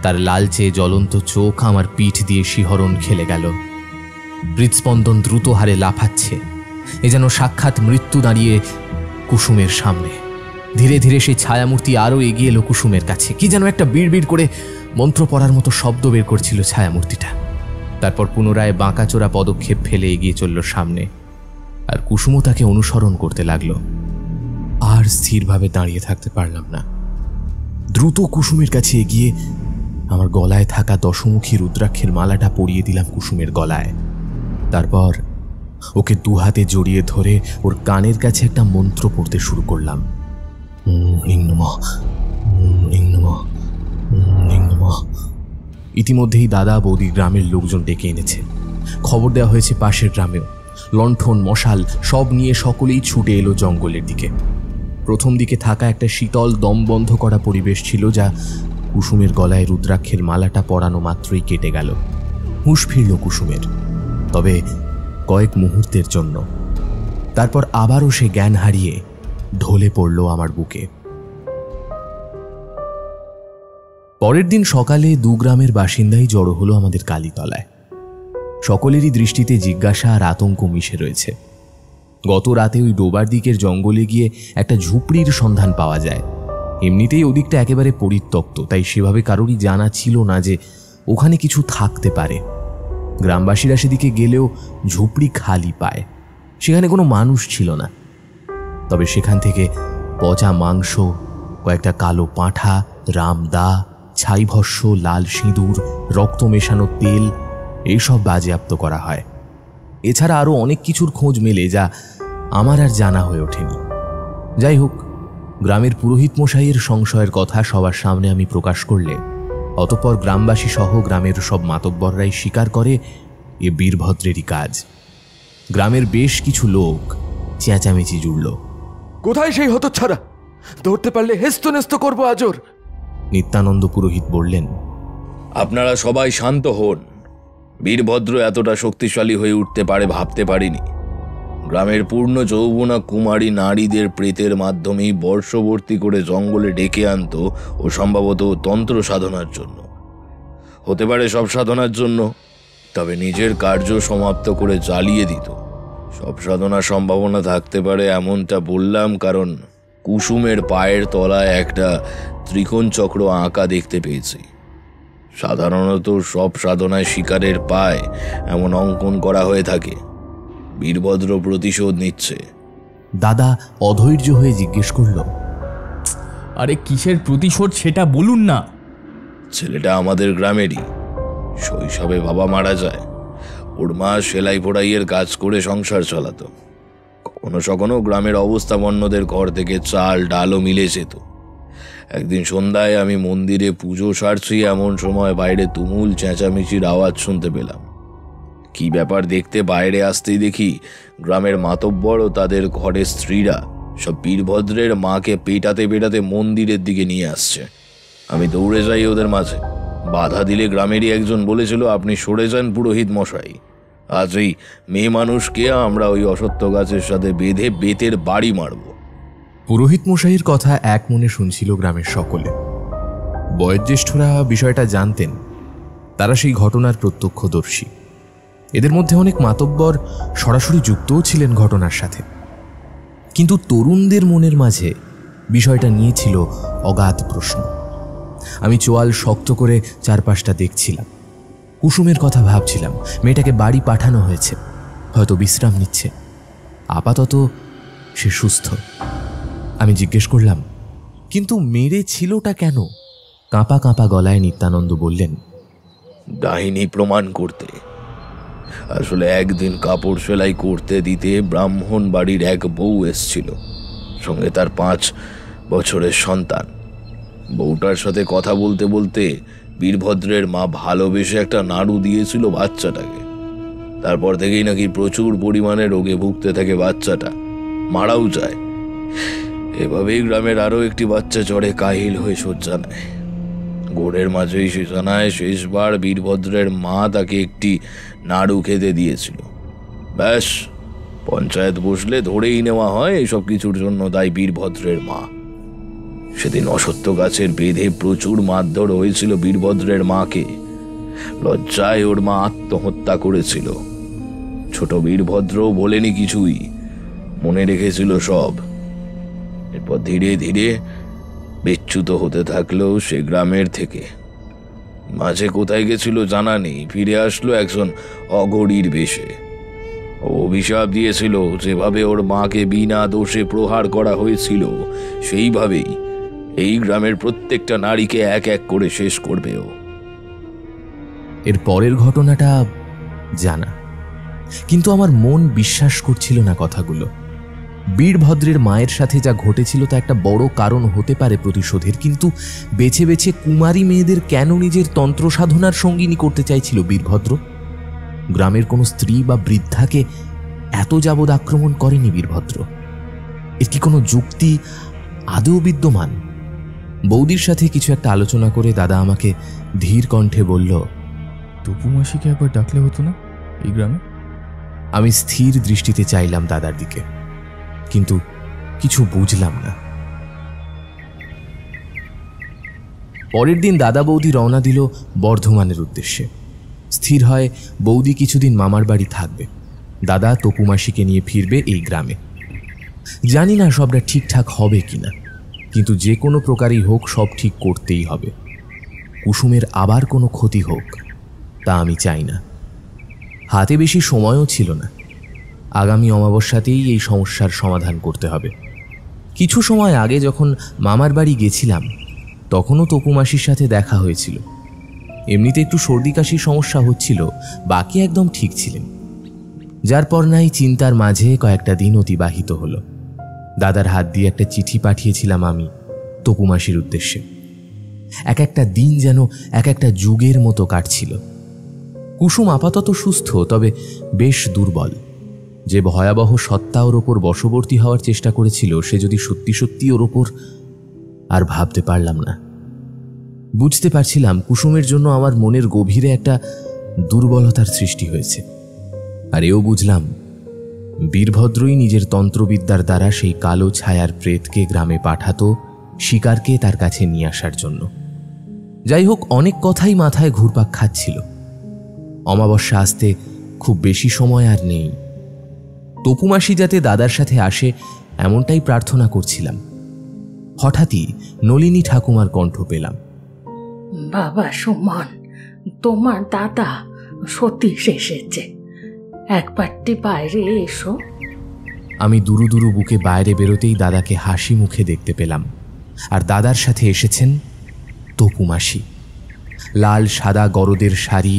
S1: তার লালচে জ্বলন্ত চোখ আমার পিঠ দিয়ে শিহরণ খেলে গেল। হৃৎস্পন্দন দ্রুত হারে লাফাচ্ছে। এ যেন সাক্ষাৎ মৃত্যু দাঁড়িয়ে কুসুমের সামনে। ধীরে ধীরে সেই ছায়ামূর্তি আরও এগিয়ে এলো কুসুমের কাছে। কি যেন একটা বিড়বিড় করে মন্ত্র পড়ার মতো শব্দ বের করছিল ছায়ামূর্তিটা। তারপর পুনরায় বাঁকাচোরা পদক্ষেপ ফেলে এগিয়ে চলল সামনে। আর কুসুমও তাকে অনুসরণ করতে লাগলো। আর স্থিরভাবে দাঁড়িয়ে থাকতে পারলাম না। দ্রুত কুসুমের কাছে এগিয়ে আমার গলায় থাকা দশমুখী রুদ্রাক্ষের মালাটা পরিয়ে দিলাম কুসুমের গলায়। তারপর ওকে দুহাতে জড়িয়ে ধরে ওর কানের কাছে একটা মন্ত্র পড়তে শুরু করলাম। ইতিমধ্যেই দাদা বৌদি গ্রামের লোকজন ডেকে এনেছে। খবর দেওয়া হয়েছে পাশের গ্রামেও। লণ্ঠন মশাল সব নিয়ে সকলেই ছুটে এলো জঙ্গলের দিকে। প্রথম দিকে থাকা একটা শীতল দম বন্ধ করা পরিবেশ ছিল, যা কুসুমের গলায় রুদ্রাক্ষের মালাটা পরানো মাত্রই কেটে গেল। হুঁশ ফিরল কুসুমের, তবে কয়েক মুহূর্তের জন্য। তারপর আবারও সে জ্ঞান হারিয়ে ঢলে পড়ল আমার বুকে। পরের দিন সকালে দু গ্রামের বাসিন্দাই জড়ো হলো আমাদের কালীতলায়। সকলেরই দৃষ্টিতে জিজ্ঞাসা আর আতঙ্ক মিশে রয়েছে। গত রাতে ওই ডোবার দিকের জঙ্গলে গিয়ে একটা ঝুপড়ির সন্ধান পাওয়া যায়। এমনিতেই ওদিকটা একেবারে পরিত্যক্ত, তাই সেভাবে কারোরই জানা ছিল না যে ওখানে কিছু থাকতে পারে। গ্রামবাসীরা সেদিকে গেলেও ঝুপড়ি খালি পায়, সেখানে কোনো মানুষ ছিল না। তবে সেখান থেকে পচা মাংস, কয়েকটা কালো পাঁঠা, রামদা, ছাইভস্য, লাল সিঁদুর, রক্ত মেশানো তেল এইসব বাজেয়াপ্ত করা হয়। এছাড়া আরও অনেক কিছুর খোঁজ মেলে, যা আমার আর জানা হয়ে ওঠেনি। যাই হোক, গ্রামের পুরোহিত মশাইয়ের সংশয়ের কথা সবার সামনে আমি প্রকাশ করলে অতঃপর গ্রামবাসী সহ গ্রামের সব মাতব্বররাই স্বীকার করে এ বীরভদ্রেরই কাজ। গ্রামের বেশ কিছু লোক চেঁচামেচি জুড়ল।
S11: কোথায় সেই হতচ্ছাড়া? ধরতে পারলে হেস্ত নেস্ত করবো আজর।
S1: নিত্যানন্দ পুরোহিত বললেন,
S9: আপনারা সবাই শান্ত হন। বীরভদ্র এতটা শক্তিশালী হয়ে উঠতে পারে ভাবতে পারিনি। গ্রামের পূর্ণ যৌবনা কুমারী নারীদের প্রেতের মাধ্যমেই বর্ষবর্তী করে জঙ্গলে ডেকে আনত, ও সম্ভবত তন্ত্র সাধনার জন্য। হতে পারে সব সাধনার জন্য, তবে নিজের কার্য সমাপ্ত করে জ্বালিয়ে দিত। সব সাধনার সম্ভাবনা থাকতে পারে এমনটা বললাম কারণ কুসুমের পায়ের তলায় একটা ত্রিকোণ চক্র আঁকা দেখতে পেয়েছি। সাধারণত সব সাধনায় শিকারের পায় এমন অঙ্কন করা হয়ে থাকে। বীরভদ্র প্রতিশোধ নিচ্ছে।
S1: দাদা অধৈর্য হয়ে জিজ্ঞেস করল,
S7: আরে কিসের প্রতিশোধ সেটা বলুন না।
S9: ছেলেটা আমাদের গ্রামেরই। শৈশবে বাবা মারা যায়। ওর মা সেলাই পোড়াইয়ের কাজ করে সংসার চালাতো। কখনো সখনো গ্রামের অবস্থাপন্নদের ঘর থেকে চাল ডালও মিলে যেত। একদিন সন্ধ্যায় আমি মন্দিরে পুজো সারছি, এমন সময় বাইরে তুমুল চেঁচামেচির আওয়াজ শুনতে পেলাম। কি ব্যাপার দেখতে বাইরে আসতেই দেখি গ্রামের মাতব্বর ও তাদের ঘরের স্ত্রীরা সব বীরভদ্রের মাকে পেটাতে পেটাতে মন্দিরের দিকে নিয়ে আসছে। আমি দৌড়ে যাই ওদের মাঝে। বাধা দিলে গ্রামেরই একজন বলেছিল, আপনি সরে যান পুরোহিত মশাই, আজ এই মেয়ে মানুষকে আমরা ওই অসত্য গাছের সাথে বেঁধে বেতের বাড়ি মারব।
S1: পুরোহিত মশাইয়ের কথা এক মনে শুনছিল গ্রামের সকলে। বয়োজ্যেষ্ঠরা বিষয়টা জানতেন, তারা সেই ঘটনার প্রত্যক্ষদর্শী। এদের মধ্যে অনেক মাতব্বর সরাসরি যুক্তও ছিলেন ঘটনার সাথে। কিন্তু তরুণদের মনের মাঝে বিষয়টা নিয়ে ছিল অগাধ প্রশ্ন। আমি চোয়াল শক্ত করে চারপাশটা দেখছিলাম। কুসুমের কথা ভাবছিলাম। মেয়েটাকে বাড়ি পাঠানো হয়েছে, হয়তো বিশ্রাম নিচ্ছে। আপাতত সে সুস্থ। আমি জিজ্ঞেস করলাম, কিন্তু মেরেছিলটা কেন? কাঁপা কাঁপা গলায় নিত্যানন্দ বললেন,
S9: ডাইনি প্রমাণ করতে। আসলে একদিন কাপড় সেলাই করতে দিতে ব্রাহ্মণ বাড়ির এক বউ এসছিল, সঙ্গে তার 5 বছরের সন্তান। বউটার সাথে কথা বলতে বলতে বীরভদ্রের মা ভালোবেসে একটা নাড়ু দিয়েছিল বাচ্চাটাকে। তারপর থেকেই নাকি প্রচুর পরিমাণে রোগে ভুগতে থাকে বাচ্চাটা, মারাও যায়। এভাবেই গ্রামের আরো একটি বাচ্চা জ্বরে কাহিল হয়ে শয্যা নেয়। গোড়ের মাঝেই সে জানায় শেষবার বীরভদ্রের মা তাকে একটি নাড়ু খেতে দিয়েছিল। ব্যাস, পঞ্চায়েত বসলে ধরেই নেওয়া হয় এসব কিছুর জন্য দায়ী বীরভদ্রের মা। সেদিন অসত্য গাছের বেঁধে প্রচুর মারধর হয়েছিল বীরভদ্রের মাকে। লজ্জায় ওর মা আত্মহত্যা করেছিল। ছোট বীরভদ্র বলেনি কিছুই, মনে রেখেছিল সব। এরপর ধীরে ধীরে বিচ্যুত হতে থাকলো সে গ্রামের থেকে। মাঝে কোথায় গেছিল জানা নেই, ফিরে আসলো একজন অঘরীর বেশে। ও অভিশাপ দিয়েছিল যেভাবে ওর মাকে বিনা দোষে প্রহার করা হয়েছিল সেইভাবেই এই গ্রামের প্রত্যেকটা নারীকে এক এক করে শেষ করবে ও।
S1: এর পরের ঘটনাটা জানা, কিন্তু আমার মন বিশ্বাস করছিল না কথাগুলো। বীরভদ্রের মায়ের সাথে যা ঘটেছিল তা একটা বড় কারণ হতে পারে প্রতিশোধের, কিন্তু বেছে বেছে কুমারী মেয়েদের কেন নিজের তন্ত্র সাধনার সঙ্গিনী করতে চাইছিল বীরভদ্র? গ্রামের কোনো স্ত্রী বা বৃদ্ধাকে এত যাবৎ আক্রমণ করেনি বীরভদ্র। এর কি কোনো যুক্তি আদৌ বিদ্যমান? বৌদির সাথে কিছু একটা আলোচনা করে দাদা আমাকে ধীর কণ্ঠে বলল,
S7: তপু মাসিকে একবার ডাকলে হতো না এই গ্রামে?
S1: আমি স্থির দৃষ্টিতে চাইলাম দাদার দিকে, কিন্তু কিছু বুঝলাম না। পরের দিন দাদা বৌদি রওনা দিল বর্ধমানের উদ্দেশ্যে। স্থির হয় বৌদি কিছুদিন মামার বাড়ি থাকবে, দাদা তপু মাসিকে নিয়ে ফিরবে এই গ্রামে। জানি না সবটা ঠিকঠাক হবে কিনা, কিন্তু যে কোনো প্রকারই হোক সব ঠিক করতেই হবে। কুসুমের আবার কোনো ক্ষতি হোক তা আমি চাই না। হাতে বেশি সময়ও ছিল না। আগামী অমাবস্যাতেই এই সমস্যার সমাধান করতে হবে। কিছু সময় আগে যখন মামার বাড়ি গেছিলাম তখনও তপু মাসির সাথে দেখা হয়েছিল। এমনিতে একটু সর্দি কাশির সমস্যা হচ্ছিল, বাকি একদম ঠিক ছিলেন। যার পর নাই চিন্তার মাঝে কয়েকটা দিন অতিবাহিত হলো। দাদার হাত দিয়ে একটা চিঠি পাঠিয়েছিলাম আমি তপু মাসির উদ্দেশ্যে। এক একটা দিন যেন এক একটা যুগের মতো কাটছিল। কুসুম আপাতত সুস্থ, তবে বেশ দুর্বল। যে ভয়াবহ সত্তা ওর ওপর বশবর্তী হওয়ার চেষ্টা করেছিল সে যদি সত্যি সত্যি ওর ওপর, আর ভাবতে পারলাম না। বুঝতে পারছিলাম কুসুমের জন্য আমার মনের গভীরে একটা দুর্বলতার সৃষ্টি হয়েছে। আর এও বুঝলাম বীরভদ্রই নিজের তন্ত্রবিদ্যার দ্বারা সেই কালো ছায়ার প্রেতকে গ্রামে পাঠাতো শিকারকে তার কাছে নিয়ে আসার জন্য। যাই হোক, অনেক কথাই মাথায় ঘুরপাক খাচ্ছিল। অমাবস্যা আসতে খুব বেশি সময় আর নেই। তপুমাসি যাতে দাদার সাথে আসে এমনটাই প্রার্থনা করছিলাম। হঠাৎই নলিনী ঠাকুমার কণ্ঠ পেলাম।
S3: বাবা সুমন, তোমার দাদা সতীশ এসেছে, একবারটি বাইরে এসো।
S1: আমি দুরু দুরু বুকে বাইরে বেরোতেই দাদাকে হাসি মুখে দেখতে পেলাম। আর দাদার সাথে এসেছেন তপুমাসি। লাল সাদা গরদের শাড়ি,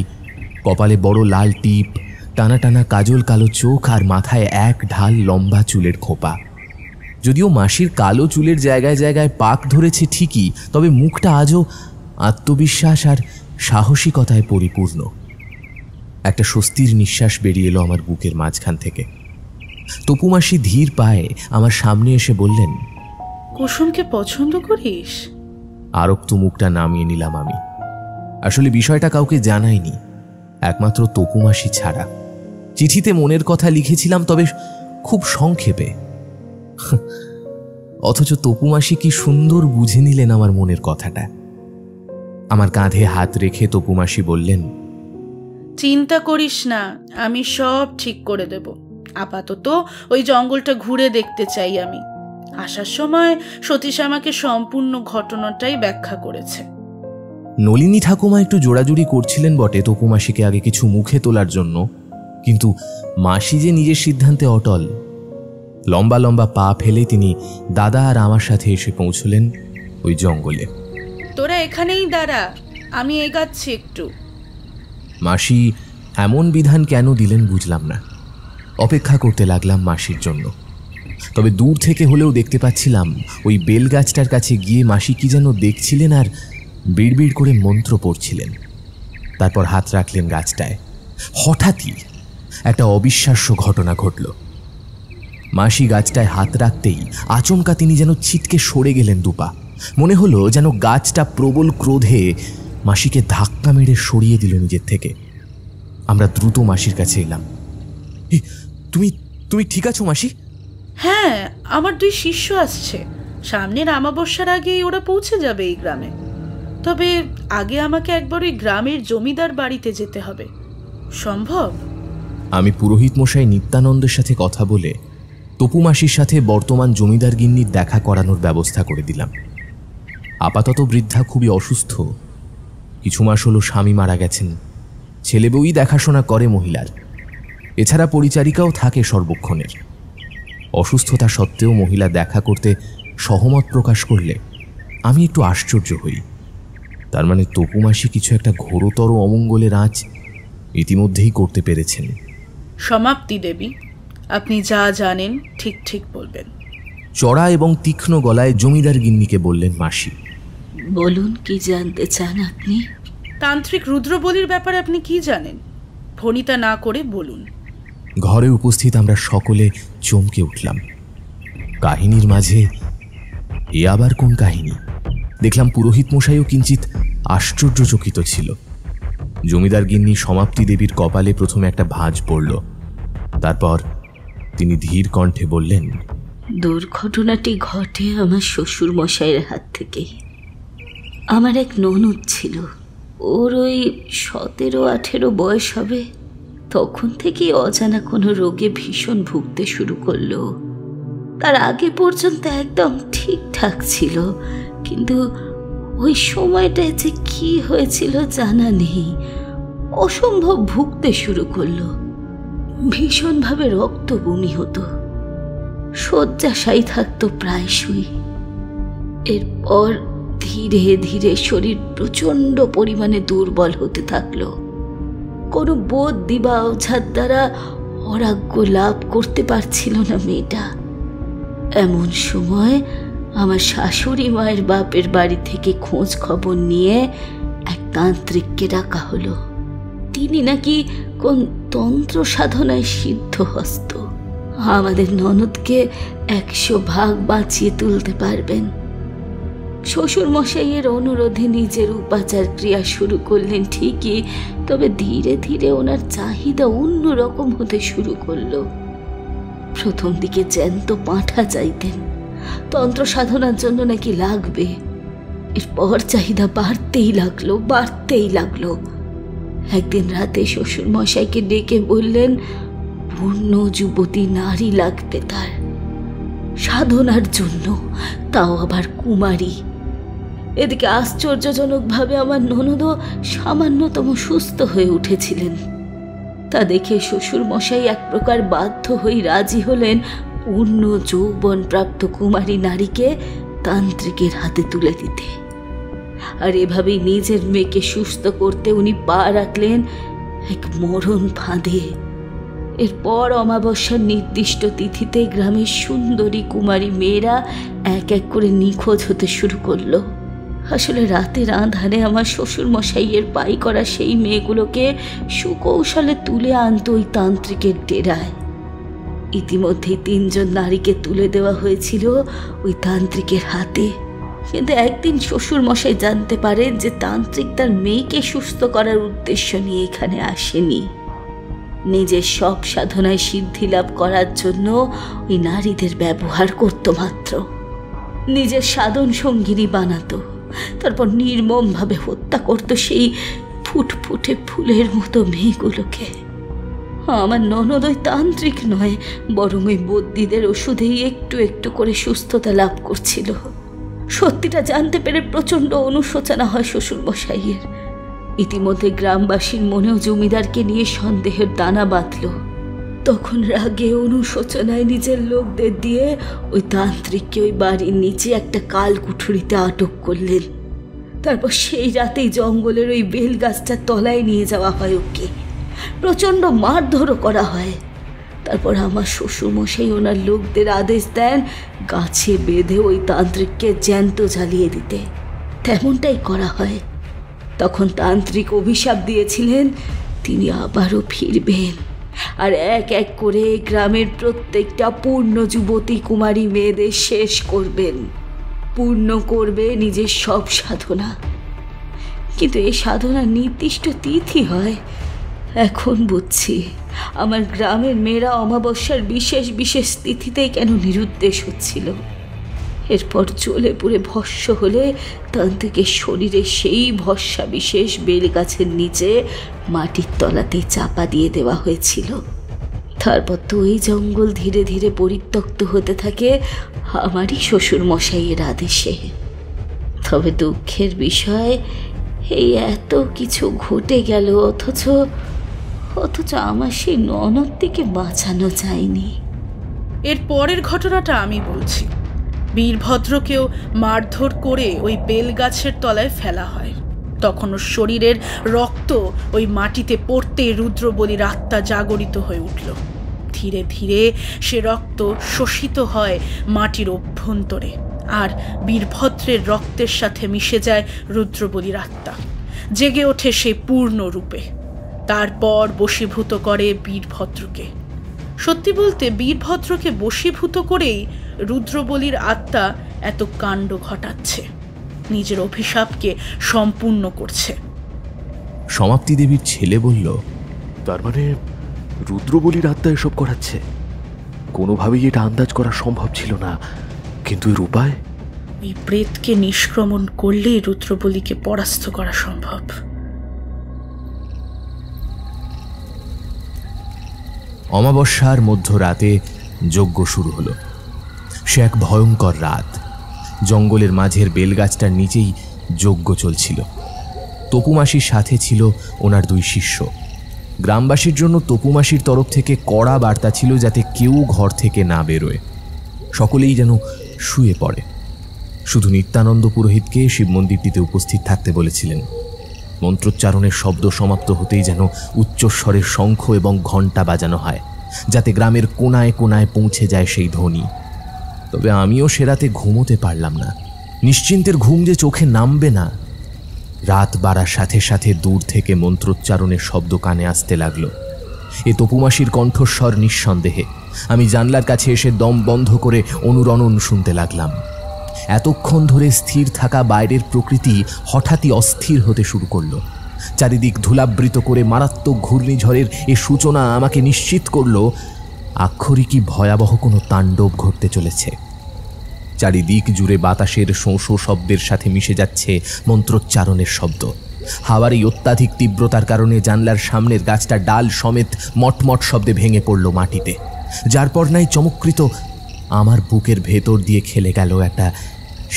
S1: কপালে বড় লাল টিপ, টানা টানা কাজল কালো চোখ, আর মাথায় এক ঢাল লম্বা চুলের খোপা। যদিও মাসির কালো চুলের জায়গায় জায়গায় পাক ধরেছে ঠিকই, তবে মুখটা আজও আত্মবিশ্বাস আর সাহসিকতায় পরিপূর্ণ। একটা স্বস্তির নিঃশ্বাস বেরিয়ে এলো আমার বুকের মাঝখান থেকে। তপুমাসি ধীর পায়ে আমার সামনে এসে বললেন,
S12: কুসুমকে পছন্দ করিস?
S1: আরক্ত মুখটা নামিয়ে নিলাম আমি। আসলে বিষয়টা কাউকে জানাইনি, একমাত্র তপুমাসি ছাড়া। চিঠিতে মনের কথা লিখেছিলাম, তবে খুব সংক্ষেপে। অথচ তপুমাসি কি সুন্দর বুঝে নিলেন আমার মনের কথাটা। আমার কাঁধে হাত রেখে তপুমাসি বললেন,
S12: চিন্তা করিস না, আমি সব ঠিক করে দেব। আপাতত ওই জঙ্গলটা ঘুরে দেখতে চাই আমি। আসার সময় সতীশ আমাকে সম্পূর্ণ ঘটনাটাই ব্যাখ্যা করেছে।
S1: নলিনী ঠাকুমা একটু জোড়াজুড়ি করছিলেন বটে তপুমাসিকে আগে কিছু মুখে তোলার জন্য, কিন্তু মাসি যে নিজের সিদ্ধান্তে অটল। লম্বা লম্বা পা ফেলে তিনি দাদা আর আমার সাথে এসে পৌঁছলেন ওই জঙ্গলে।
S12: তোরা এখানেই দাঁড়া, আমি এগাচ্ছি একটু।
S1: মাসি এমন বিধান কেন দিলেন বুঝলাম না। অপেক্ষা করতে লাগলাম মাসির জন্য। তবে দূর থেকে হলেও দেখতে পাচ্ছিলাম ওই বেলগাছটার কাছে গিয়ে মাসি কি যেন দেখছিলেন আর বিড়বিড় করে মন্ত্র পড়ছিলেন। তারপর হাত রাখলেন গাছটায়। হঠাৎই একটা অবিশ্বাস্য ঘটনা ঘটল। মাসি গাছটায় হাত রাখতেই আচমকা তিনি যেন ছিটকে সরে গেলেন দুপা। মনে হলো যেন গাছটা প্রবল ক্রোধে মাসিকে ধাক্কা মেরে সরিয়ে দিল নিজের থেকে। আমরা দ্রুত মাসির কাছে এলাম। তুমি তুমি ঠিক আছো মাসি?
S12: হ্যাঁ, আমার 2 শিষ্য আসছে। সামনের অমাবস্যার আগেই ওরা পৌঁছে যাবে এই গ্রামে। তবে আগে আমাকে একবার ওই গ্রামের জমিদার বাড়িতে যেতে হবে। সম্ভব?
S1: আমি পুরোহিত মশাই নিত্যানন্দের সাথে কথা বলে তপুমাসির সাথে বর্তমান জমিদার গিন্নির দেখা করানোর ব্যবস্থা করে দিলাম। আপাতত বৃদ্ধা খুবই অসুস্থ। কিছু মাস হলো স্বামী মারা গেছেন। ছেলে বউই দেখাশোনা করে মহিলার। এছাড়া পরিচারিকাও থাকে সর্বক্ষণের। অসুস্থতা সত্ত্বেও মহিলা দেখা করতে সহমত প্রকাশ করলে আমি একটু আশ্চর্য হই। তার মানে তপুমাসি কিছু একটা ঘোরতর অমঙ্গলের আঁচ ইতিমধ্যেই করতে পেরেছেন।
S12: সমাপ্তি দেবী, আপনি যা জানেন ঠিক ঠিক বলবেন।
S1: চড়া এবং তীক্ষ্ণ গলায় জমিদার গিন্নিকে বললেন মাসি।
S10: বলুন, কি জানতে চান আপনি?
S12: তান্ত্রিক রুদ্রবলির ব্যাপারে আপনি কি জানেন? ভনিতা না করে বলুন।
S1: ঘরে উপস্থিত আমরা সকলে চমকে উঠলাম। কাহিনীর মাঝে এ আবার কোন কাহিনী? দেখলাম পুরোহিত মশাইও কিঞ্চিত আশ্চর্যচকিত ছিল। জমিদার গিন্নি সমাপ্তি দেবীর কপালে প্রথমে একটা ভাঁজ পড়ল। তারপর তিনি ধীর কণ্ঠে বললেন,
S10: দুর্ঘটনাটি ঘটে আমার শ্বশুর মশাইয়ের হাত থেকে। আমার এক ননদ ছিল, ওর ওই 17-18 বয়স হবে। তখন থেকেই অজানা কোনো রোগে ভীষণ ভুগতে শুরু করলো। তার আগে পর্যন্ত একদম ঠিকঠাক ছিল, কিন্তু ওই সময়টায় যে কি হয়েছিল জানা নেই। অসম্ভব ভুগতে শুরু করলো, ভীষণভাবে রক্ত বমি হতো, শয্যাশায়ী থাকতো প্রায়শই। এরপর ধীরে ধীরে শরীর প্রচণ্ড পরিমাণে দুর্বল হতে থাকলো। কোনো বোধ দিবা ওঝার দ্বারা অরাগ্য লাভ করতে পারছিল না মেয়েটা। এমন সময় আমার শাশুড়ি মায়ের বাপের বাড়ি থেকে খোঁজ খবর নিয়ে এক তান্ত্রিককে ডাকা হলো। তিনি নাকি কোন তন্ত্র সাধনায় সিদ্ধহস্ত। আমাদের ননদকে 100 ভাগ বাঁচিয়ে তুলতে পারবেন। শ্বশুর মশাইয়ের অনুরোধে নিজের উপাচার ক্রিয়া শুরু করলেন ঠিকই, তবে ধীরে ধীরে ওনার চাহিদা অন্যরকম হতে শুরু করলো। প্রথম দিকে জ্যান্ত পাঁঠা চাইতেন, তন্ত্র সাধনার জন্য নাকি লাগবে। এরপর চাহিদা বাড়তেই লাগলো। একদিন রাতে শ্বশুর মশাইকে ডেকে বললেন পূর্ণ যুবতী নারী লাগবে তার সাধনার জন্য, তাও আবার কুমারী। এদিকে আশ্চর্যজনকভাবে আমার ননদও সামান্যতম সুস্থ হয়ে উঠেছিলেন। তা দেখে শ্বশুর মশাই এক প্রকার বাধ্য হয়ে রাজি হলেন পূর্ণ যৌবন প্রাপ্ত কুমারী নারীকে তান্ত্রিকের হাতে তুলে দিতে। আর এভাবেই নিজের মেয়েকে সুস্থ করতে উনি পা রাখলেন এক মরণ ফাঁদে। এরপর অমাবস্যার নির্দিষ্ট তিথিতে গ্রামের সুন্দরী কুমারী মেয়েরা এক এক করে নিখোঁজ হতে শুরু করলো। আসলে রাতের আঁধারে আমার শ্বশুর মশাইয়ের পাই করা সেই মেয়েগুলোকে সুকৌশলে তুলে আনত ওই তান্ত্রিকের ডেরায়। ইতিমধ্যে 3 জন নারীকে তুলে দেওয়া হয়েছিল ওই তান্ত্রিকের হাতে। কিন্তু একদিন শ্বশুর মশাই জানতে পারেন যে তান্ত্রিক তার মেয়েকে সুস্থ করার উদ্দেশ্য নিয়ে এখানে আসেনি, নিজের সব সাধনায় সিদ্ধি লাভ করার জন্য ওই নারীদের ব্যবহার করত মাত্র। নিজের সাধন সঙ্গিনী বানাতো, তারপর নির্মমভাবে হত্যা করত সেই ফুটফুটে ফুলের মতো মেয়েগুলোকে। আমার ননদ ওই তান্ত্রিক নয়, বরং ওই বদ্যিদের ওষুধেই একটু একটু করে সুস্থতা লাভ করছিল। সত্যিটা জানতে পেরে প্রচণ্ড অনুশোচনা হয় শ্বশুর মশাইয়ের। ইতিমধ্যে গ্রামবাসীর মনেও জমিদারকে নিয়ে সন্দেহের দানা বাঁধল। তখন রাগে অনুশোচনায় নিজের লোকদের দিয়ে ওই তান্ত্রিককে ওই বাড়ির নিচে একটা কাল কুঠুরিতে আটক করলেন। তারপর সেই রাতেই জঙ্গলের ওই বেল গাছটার তলায় নিয়ে যাওয়া হয় ওকে। প্রচণ্ড মারধরও করা হয়। তারপর আমার শ্বশুরমশাই ওনার লোকদের আদেশ দেন গাছে বেঁধে ওই তান্ত্রিককে জ্যান্ত জ্বালিয়ে দিতে। তেমনটাই করা হয়। তখন তান্ত্রিক অভিশাপ দিয়েছিলেন তিনি আবারও ফিরবেন, আর এক এক করে গ্রামের প্রত্যেকটা পূর্ণ যুবতী কুমারী মেয়েদের শেষ করবেন, পূর্ণ করবে নিজের সব সাধনা। কিন্তু এই সাধনার নির্দিষ্ট তিথি হয়। এখন বুঝছি আমার গ্রামের মেয়েরা অমাবস্যার বিশেষ বিশেষ তিথিতেই কেন নিরুদ্দেশ হচ্ছিল। এরপর জ্বলে পুড়ে ভস্ম হলে তান্ত্রিকের শরীরে সেই ভস্মা বিশেষ বেলগাছের নিচে মাটির তলাতে চাপা দিয়ে দেওয়া হয়েছিল। তারপর তো ওই জঙ্গল ধীরে ধীরে পরিত্যক্ত হতে থাকে আমারই শ্বশুর মশাইয়ের আদেশে। তবে দুঃখের বিষয়, এই এত কিছু ঘটে গেল, অথচ আমার সেই ননদটিকে বাঁচানো যায়নি।
S12: এর পরের ঘটনাটা আমি বলছি। বীরভদ্রকেও মারধর করে ওই বেল গাছের তলায় ফেলা হয়। তখন ওর শরীরের রক্ত ওই মাটিতে পড়তে রুদ্রবলীর আত্মা জাগরিত হয়ে উঠল। ধীরে ধীরে সে রক্ত শোষিত হয় মাটির অভ্যন্তরে, আর বীরভদ্রের রক্তের সাথে মিশে যায় রুদ্রবলীর আত্মা। জেগে ওঠে সে পূর্ণ রূপে। তারপর বশীভূত করে বীরভদ্রকে। সত্যি বলতে বীরভদ্রকে বশীভূত করেই রুদ্রবলীর আত্মা এত কাণ্ড ঘটাচ্ছে, নিজের অভিশাপকে সম্পূর্ণ করছে।
S1: সমাপ্তি দেবীর ছেলে বলল,
S11: তার মানে রুদ্রবলীর আত্মা এসব করাচ্ছে? কোনোভাবেই এটা আন্দাজ করা সম্ভব ছিল না, কিন্তু এর উপায়?
S12: এই প্রেতকে নিষ্ক্রমণ করলেই রুদ্রবলীকে পরাস্ত করা সম্ভব।
S1: অমাবস্যার মধ্যরাতে যজ্ঞ শুরু হলো। সে এক ভয়ঙ্কর রাত। জঙ্গলের মাঝের বেলগাছটার নিচেই যজ্ঞ চলছিল। তপুমাসির সাথে ছিল ওনার 2 শিষ্য। গ্রামবাসীর জন্য তপুমাসির তরফ থেকে কড়া বার্তা ছিল যাতে কেউ ঘর থেকে না বেরোয়। সকলেই যেন শুয়ে পড়ে। শুধু নিত্যানন্দ পুরোহিতকে শিব মন্দিরটিতে উপস্থিত থাকতে বলেছিলেন। মন্ত্রোচ্চারণের শব্দ সমাপ্ত হতেই যেন উচ্চস্বরের শঙ্খ এবং ঘণ্টা বাজানো হয়, যাতে গ্রামের কোনায় কোনায় পৌঁছে যায় সেই ধ্বনি। তবে আমিও সে রাতে ঘুমোতে পারলাম না। নিশ্চিন্তের ঘুম যে চোখে নামবে না। রাত বাড়ার সাথে সাথে দূর থেকে মন্ত্রোচ্চারণের শব্দ কানে আসতে লাগলো। এ তপুমাসির কণ্ঠস্বর নিঃসন্দেহে আমি জানলার কাছে এসে দম বন্ধ করে অনুরণন শুনতে লাগলাম। এতক্ষণ ধরে স্থির থাকা বাইরের প্রকৃতি হঠাৎই অস্থির হতে শুরু করলো। চারিদিক ধুলাবৃত করে মারাত্মক ঘূর্ণিঝড়ের এ সূচনা আমাকে নিশ্চিত করল আক্ষরিকই ভয়াবহ কোনো তাণ্ডব ঘটতে চলেছে। চারিদিক জুড়ে বাতাসের শোঁ শোঁ শব্দের সাথে মিশে যাচ্ছে মন্ত্রোচ্চারণের শব্দ। হাওয়ার এই অত্যাধিক তীব্রতার কারণে জানলার সামনের গাছটা ডাল সমেত মটমট শব্দে ভেঙে পড়ল মাটিতে, যার পর নাই চমৎকৃত আমার বুকের ভেতর দিয়ে খেলে গেল একটা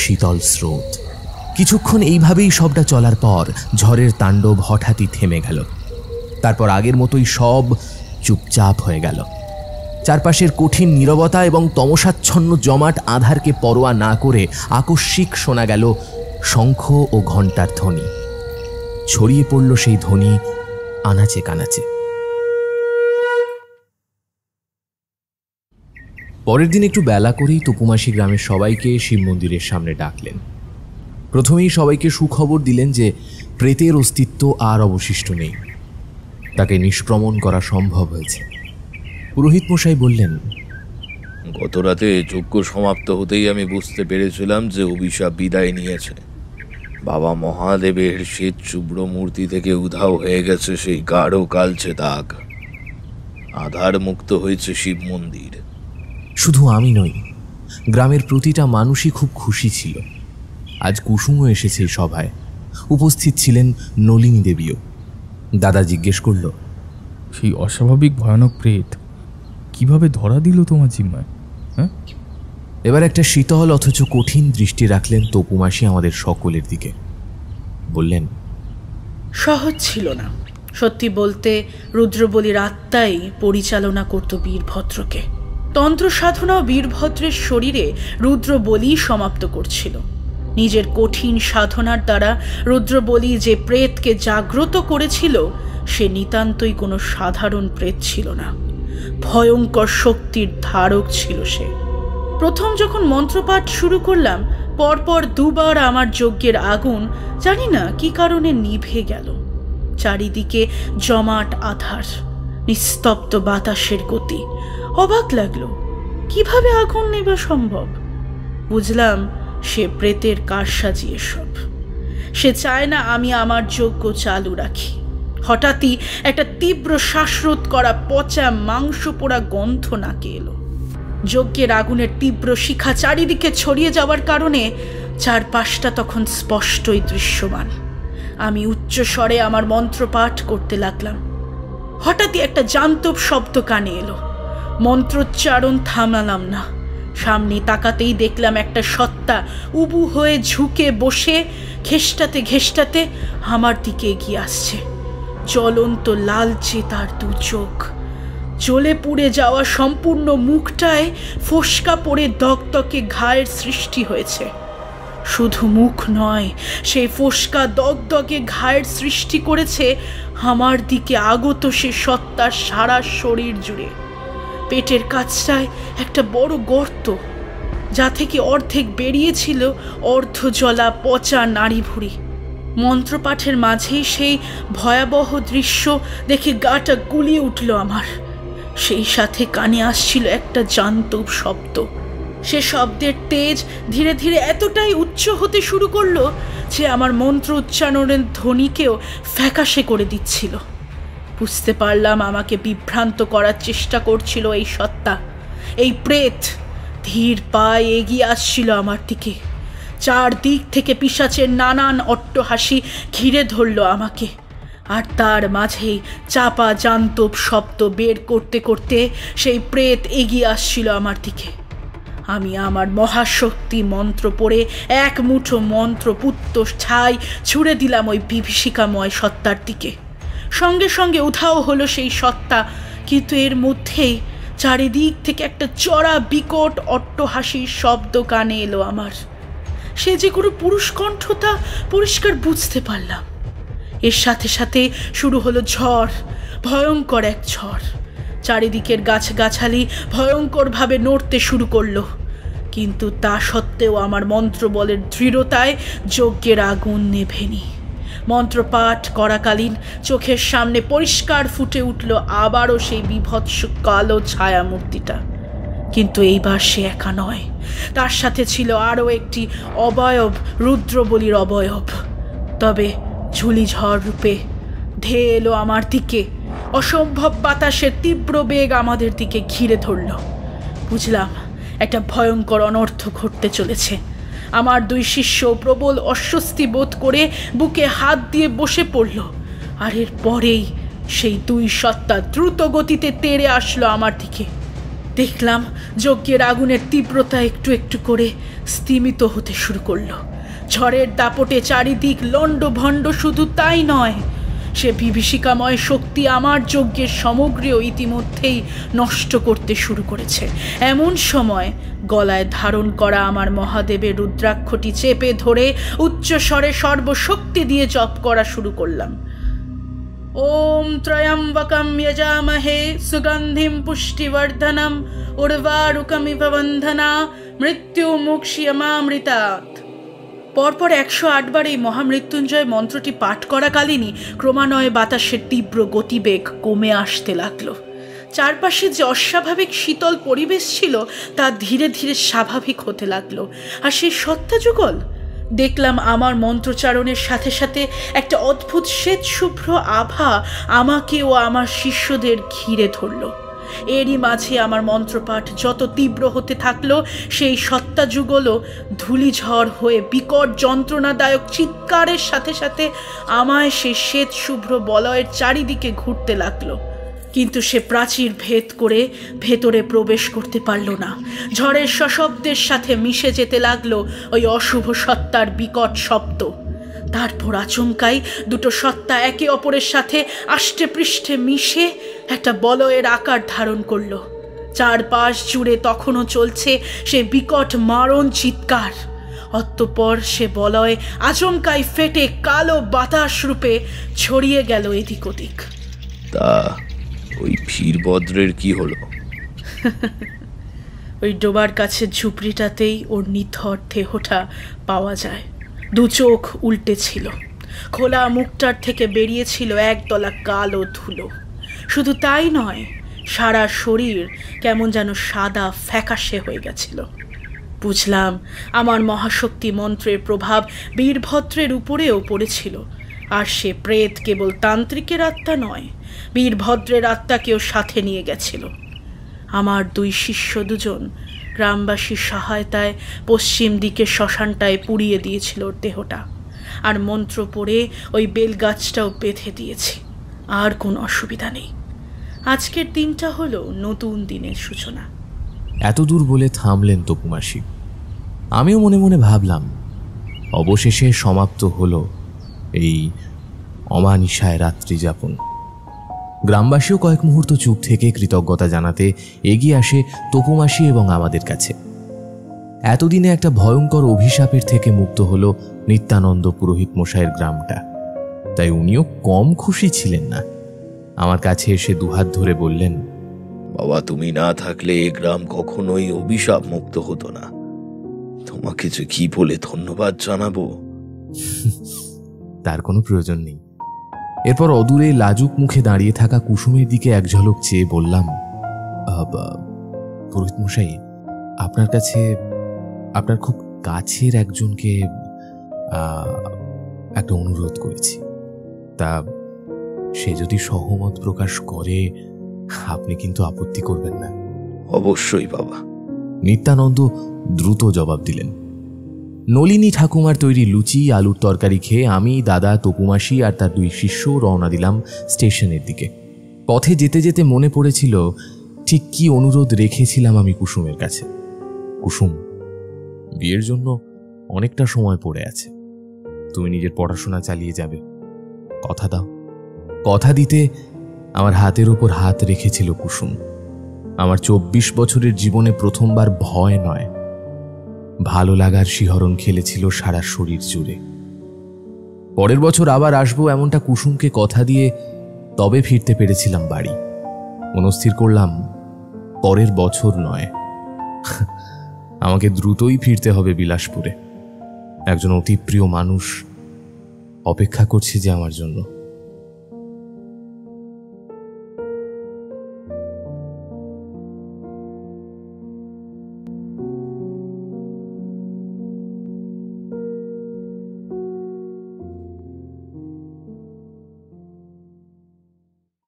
S1: শীতল স্রোত। কিছুক্ষণ এইভাবেই সবটা চলার পর ঝড়ের তাণ্ডব হঠাৎই থেমে গেল। তারপর আগের মতোই সব চুপচাপ হয়ে গেল। চারপাশের কঠিন নীরবতা এবং তমসাচ্ছন্ন জমাট আধারকে পরোয়া না করে আকস্মিক শোনা গেল শঙ্খ ও ঘণ্টার ধ্বনি। ছড়িয়ে পড়ল সেই ধ্বনি আনাচে কানাচে। পরের দিন একটু বেলা করেই তপুমাসি গ্রামের সবাইকে শিব মন্দিরের সামনে ডাকলেন। প্রথমেই সবাইকে সুখবর দিলেন যে প্রেতের অস্তিত্ব আর অবশিষ্ট নেই, তাকে নিষ্ক্রমণ করা সম্ভব হয়েছে। পুরোহিত মশাই বললেন,
S9: গত রাতে যজ্ঞ সমাপ্ত হতেই আমি বুঝতে পেরেছিলাম যে অভিশাপ বিদায় নিয়েছে। বাবা মহাদেবের শ্বেত শুভ্র মূর্তি থেকে উধাও হয়ে গেছে সেই গাঢ় কালচে দাগ। আধার মুক্ত হয়েছে শিব মন্দির।
S1: শুধু আমি নই, গ্রামের প্রতিটা মানুষই খুব খুশি ছিল। আজ কুসুমও এসেছে সভায়, উপস্থিত ছিলেন নলিনী দেবীও। দাদা জিজ্ঞেস করল,
S7: সেই অস্বাভাবিক ভয়ানক প্রেত কিভাবে ধরা দিল তোমার জিম্মায়? হ্যাঁ?
S1: এবার একটা শীতল অথচ কঠিন দৃষ্টি রাখলেন তপুমাসি আমাদের সকলের দিকে। বললেন,
S12: সহজ ছিল না। সত্যি বলতে রুদ্রবলির আত্মাই পরিচালনা করত বীরভদ্রকে। তন্ত্র সাধনাও বীরভদ্রের শরীরে রুদ্রবলি সমাপ্ত করছিল। নিজের কঠিন সাধনার দ্বারা রুদ্রবলি যে প্রেতকে জাগ্রত করেছিল সে নিতান্তই কোনো সাধারণ প্রেত ছিল না, ভয়ঙ্কর শক্তির ধারক ছিল সে। প্রথম যখন মন্ত্রপাঠ শুরু করলাম, পরপর দুবার আমার যজ্ঞের আগুন জানি না কি কারণে নিভে গেল। চারিদিকে জমাট আধার, নিস্তব্ধ বাতাসের গতি। অবাক লাগলো, কিভাবে আগুন নেবা সম্ভব? বুঝলাম সে প্রেতের কারসাজি এসব। সে চায় না আমি আমার যজ্ঞ চালু রাখি। হঠাৎই একটা তীব্র শ্বাসরোধ করা পচা মাংস পোড়া গন্ধ নাকে এলো। যজ্ঞের আগুনের তীব্র শিখা চারিদিকে ছড়িয়ে যাওয়ার কারণে চারপাশটা তখন স্পষ্টই দৃশ্যমান। আমি উচ্চ স্বরে আমার মন্ত্রপাঠ করতে লাগলাম। হঠাৎই একটা জান্তব শব্দ কানে এলো। মন্ত্রোচ্চারণ থামালাম না। সামনে তাকাতেই দেখলাম একটা সত্তা উবু হয়ে ঝুঁকে বসে ঘেষ্টাতে ঘেষ্টাতে আমার দিকে এগিয়ে আসছে। জ্বলন্ত লালচে তার দু চোখ, জ্বলে পুড়ে যাওয়া সম্পূর্ণ মুখটায় ফোস্কা পড়ে দগদগে ঘায়ের সৃষ্টি হয়েছে। শুধু মুখ নয়, সেই ফোস্কা দগদগে ঘায়ের সৃষ্টি করেছে আমার দিকে আগত সে সত্তার সারা শরীর জুড়ে। পেটের কাছটায় একটা বড় গর্ত, যা থেকে অর্ধেক বেরিয়েছিল অর্ধজলা পচা নাড়ি ভুড়ি। মন্ত্রপাঠের মাঝেই সেই ভয়াবহ দৃশ্য দেখে গাটা গুলিয়ে উঠল আমার। সেই সাথে কানে আসছিল একটা জান্তব শব্দ। সে শব্দের তেজ ধীরে ধীরে এতটাই উচ্চ হতে শুরু করলো যে আমার মন্ত্র উচ্চারণের ধ্বনিকেও ফ্যাকাশে করে দিচ্ছিল। বুঝতে পারলাম আমাকে বিভ্রান্ত করার চেষ্টা করছিল এই সত্তা, এই প্রেত। ধীর পায়ে এগিয়ে আসছিল আমার দিকে। চারদিক থেকে পিশাচের নানান অট্টহাসি ঘিরে ধরল আমাকে। আর তার মাঝেই চাপা জান্তব শব্দ বের করতে করতে সেই প্রেত এগিয়ে আসছিল আমার দিকে। আমি আমার মহাশক্তি মন্ত্র পড়ে এক মুঠো মন্ত্রপুত্র ছাই ছুঁড়ে দিলাম ওই বিভীষিকাময় সত্তার দিকে। সঙ্গে সঙ্গে উধাও হলো সেই সত্তা, কিন্তু এর মধ্যেই চারিদিক থেকে একটা চড়া বিকট অট্টহাসির শব্দ কানে এলো আমার। সে যে কোনো পুরুষ কণ্ঠ তা পরিষ্কার বুঝতে পারলাম। এর সাথে সাথে শুরু হলো ঝড়, ভয়ঙ্কর এক ঝড়। চারিদিকের গাছগাছালি ভয়ঙ্করভাবে নড়তে শুরু করলো, কিন্তু তা সত্ত্বেও আমার মন্ত্রবলের দৃঢ়তায় যজ্ঞের আগুন নেভেনি। মন্ত্রপাঠ করাকালীন চোখের সামনে পরিষ্কার ফুটে উঠল আবারও সেই বিভৎস কালো ছায়ামূর্তিটা। কিন্তু এইবার সে একা নয়, তার সাথে ছিল আরও একটি অবয়ব, রুদ্রবলির অবয়ব। তবে ঝুলিঝড় রূপে ধেয়ে এলো আমার দিকে। অসম্ভব বাতাসের তীব্র বেগ আমাদের দিকে ঘিরে ধরল। বুঝলাম একটা ভয়ঙ্কর অনর্থ ঘটতে চলেছে। আমার দুই শিষ্য প্রবল অস্বস্তি বোধ করে বুকে হাত দিয়ে বসে পড়ল। আর এর পরেই সেই দুই সত্তা দ্রুত গতিতে তেড়ে আসলো আমার দিকে। দেখলাম যজ্ঞের আগুনের তীব্রতা একটু একটু করে স্তিমিত হতে শুরু করলো। ঝড়ের দাপটে চারিদিক লণ্ডভণ্ড, শুধু তাই নয়, সে বিভীষিকাময় শক্তি আমার যজ্ঞের সামগ্রীও ইতিমধ্যেই নষ্ট করতে শুরু করেছে। এমন সময় গলায় ধারণ করা আমার মহাদেবের রুদ্রাক্ষটি চেপে ধরে উচ্চস্বরে সর্বশক্তি দিয়ে জপ করা শুরু করলাম। ওম ত্রয়ম্বকম যজামহে সুগন্ধিম পুষ্টিবর্ধনম উর্বারুকমিব বন্ধনা মৃত্যুমুক্ষিয়মামৃতাৎ। পরপর 108 বার এই মহামৃত্যুঞ্জয় মন্ত্রটি পাঠ করাকালীনই ক্রমান্বয়ে বাতাসের তীব্র গতিবেগ কমে আসতে লাগলো। চারপাশে যে অস্বাভাবিক শীতল পরিবেশ ছিল তা ধীরে ধীরে স্বাভাবিক হতে লাগলো। আর সেই সত্তা যুগল দেখলাম আমার মন্ত্রচারণের সাথে সাথে একটা অদ্ভুত শ্বেত শুভ্র আভা আমাকে ও আমার শিষ্যদের ঘিরে ধরল। এরই মাঝে আমার মন্ত্রপাঠ যত তীব্র হতে থাকলো, সেই সত্তা যুগলও ধূলিঝড় হয়ে বিকট যন্ত্রণাদায়ক চিৎকারের সাথে সাথে আমায় সেই শ্বেত শুভ্র বলয়ের চারিদিকে ঘুরতে লাগলো। কিন্তু সে প্রাচীর ভেদ করে ভেতরে প্রবেশ করতে পারল না। ঝড়ের সশব্দের সাথে মিশে যেতে লাগলো ওই অশুভ সত্তার বিকট শব্দ। তারপর আচমকাই দুটো সত্তা একে অপরের সাথে আষ্টে পৃষ্ঠে মিশে একটা বলয়ের আকার ধারণ করলো। চারপাশ জুড়ে তখনও চলছে সে বিকট মারণ চিৎকার। অতঃপর সে বলয় আচমকাই ফেটে কালো বাতাস রূপে ছড়িয়ে গেল এদিক ওদিক।
S9: তা ওই ভীরভদ্রের কি হলো?
S12: ওই ডোবার কাছে ঝুপড়িটাতেই ওর নিথর দেহটা পাওয়া যায়। দু চোখ উল্টে ছিল, খোলা মুখটার থেকে বেরিয়েছিল একদলা কালো ধুলো। শুধু তাই নয়, সারা শরীর কেমন যেন সাদা ফ্যাকাশে হয়ে গেছিল। বুঝলাম আমার মহাশক্তি মন্ত্রের প্রভাব বীরভদ্রের উপরেও পড়েছিল। আর সে প্রেত কেবল তান্ত্রিকের আত্মা নয়, বীরভদ্রের আত্মাকেও সাথে নিয়ে গেছিল। আমার দুই শিষ্য দুজন গ্রামবাসীর সহায়তায় পশ্চিম দিকে শ্মশানটায় পুড়িয়ে দিয়েছিল ওর দেহটা। আর মন্ত্র পড়ে ওই বেলগাছটাও বেঁধে দিয়েছি। আর কোনো অসুবিধা নেই। আজকের দিনটা হলো নতুন দিনের সূচনা।
S1: এত দূর বলে থামলেন তপুমাসি। আমিও মনে মনে ভাবলাম, অবশেষে সমাপ্ত হলো এই অমানিসায় রাত্রি যাপন। গ্রামবাসীও কয়েক মুহূর্ত চুপ থেকে কৃতজ্ঞতা জানাতে এগিয়ে আসে তপুমাসি এবং আমাদের কাছে। এতদিনে একটা ভয়ঙ্কর অভিশাপের থেকে মুক্ত হলো নিত্যানন্দ পুরোহিত মশাইয়ের গ্রামটা। তাই উনিও কম খুশি ছিলেন না। আমার কাছে এসে দুহাত ধরে বললেন,
S9: বাবা, তুমি না থাকলে এ গ্রাম কখনোই অভিশাপ মুক্ত হতো না। তোমাকে যে কি বলে ধন্যবাদ জানাবো।
S1: তার কোনো প্রয়োজন নেই। এরপর অদূরে লাজুক মুখে দাঁড়িয়ে থাকা কুসুমের দিকে এক ঝলক চেয়ে বললাম, পুরোহিত মশাই, আপনার কাছে আপনার খুব কাছের একজনকে একটা অনুরোধ করেছি। তা সে যদি সহমত প্রকাশ করে আপনি কিন্তু আপত্তি করবেন না?
S9: অবশ্যই বাবা।
S1: নিত্যানন্দ দ্রুত জবাব দিলেন। নলিনী ঠাকুমার তৈরি লুচি আলুর তরকারি খেয়ে আমি, দাদা, তপুমাসি আর তার দুই শিষ্য রওনা দিলাম স্টেশনের দিকে। পথে যেতে যেতে মনে পড়েছিল ঠিক কি অনুরোধ রেখেছিলাম আমি কুসুমের কাছে। কুসুম, বিয়ের জন্য অনেকটা সময় পড়ে আছে, তুমি নিজের পড়াশোনা চালিয়ে যাবে, কথা দাও। কথা দিতে আমার হাতের ওপর হাত রেখেছিল কুসুম। আমার 24 বছরের জীবনে প্রথমবার ভয় নয়, ভালো লাগার শিহরণ খেলেছিল সারা শরীর জুড়ে। পরের বছর আবার আসবো এমনটা কুসুমকে কথা দিয়ে তবে ফিরতে পেরেছিলাম বাড়ি। মনস্থির করলাম পরের বছর নয়, আমাকে দ্রুতই ফিরতে হবে বিলাসপুরে। একজন অতি প্রিয় মানুষ অপেক্ষা করছে যে আমার জন্য।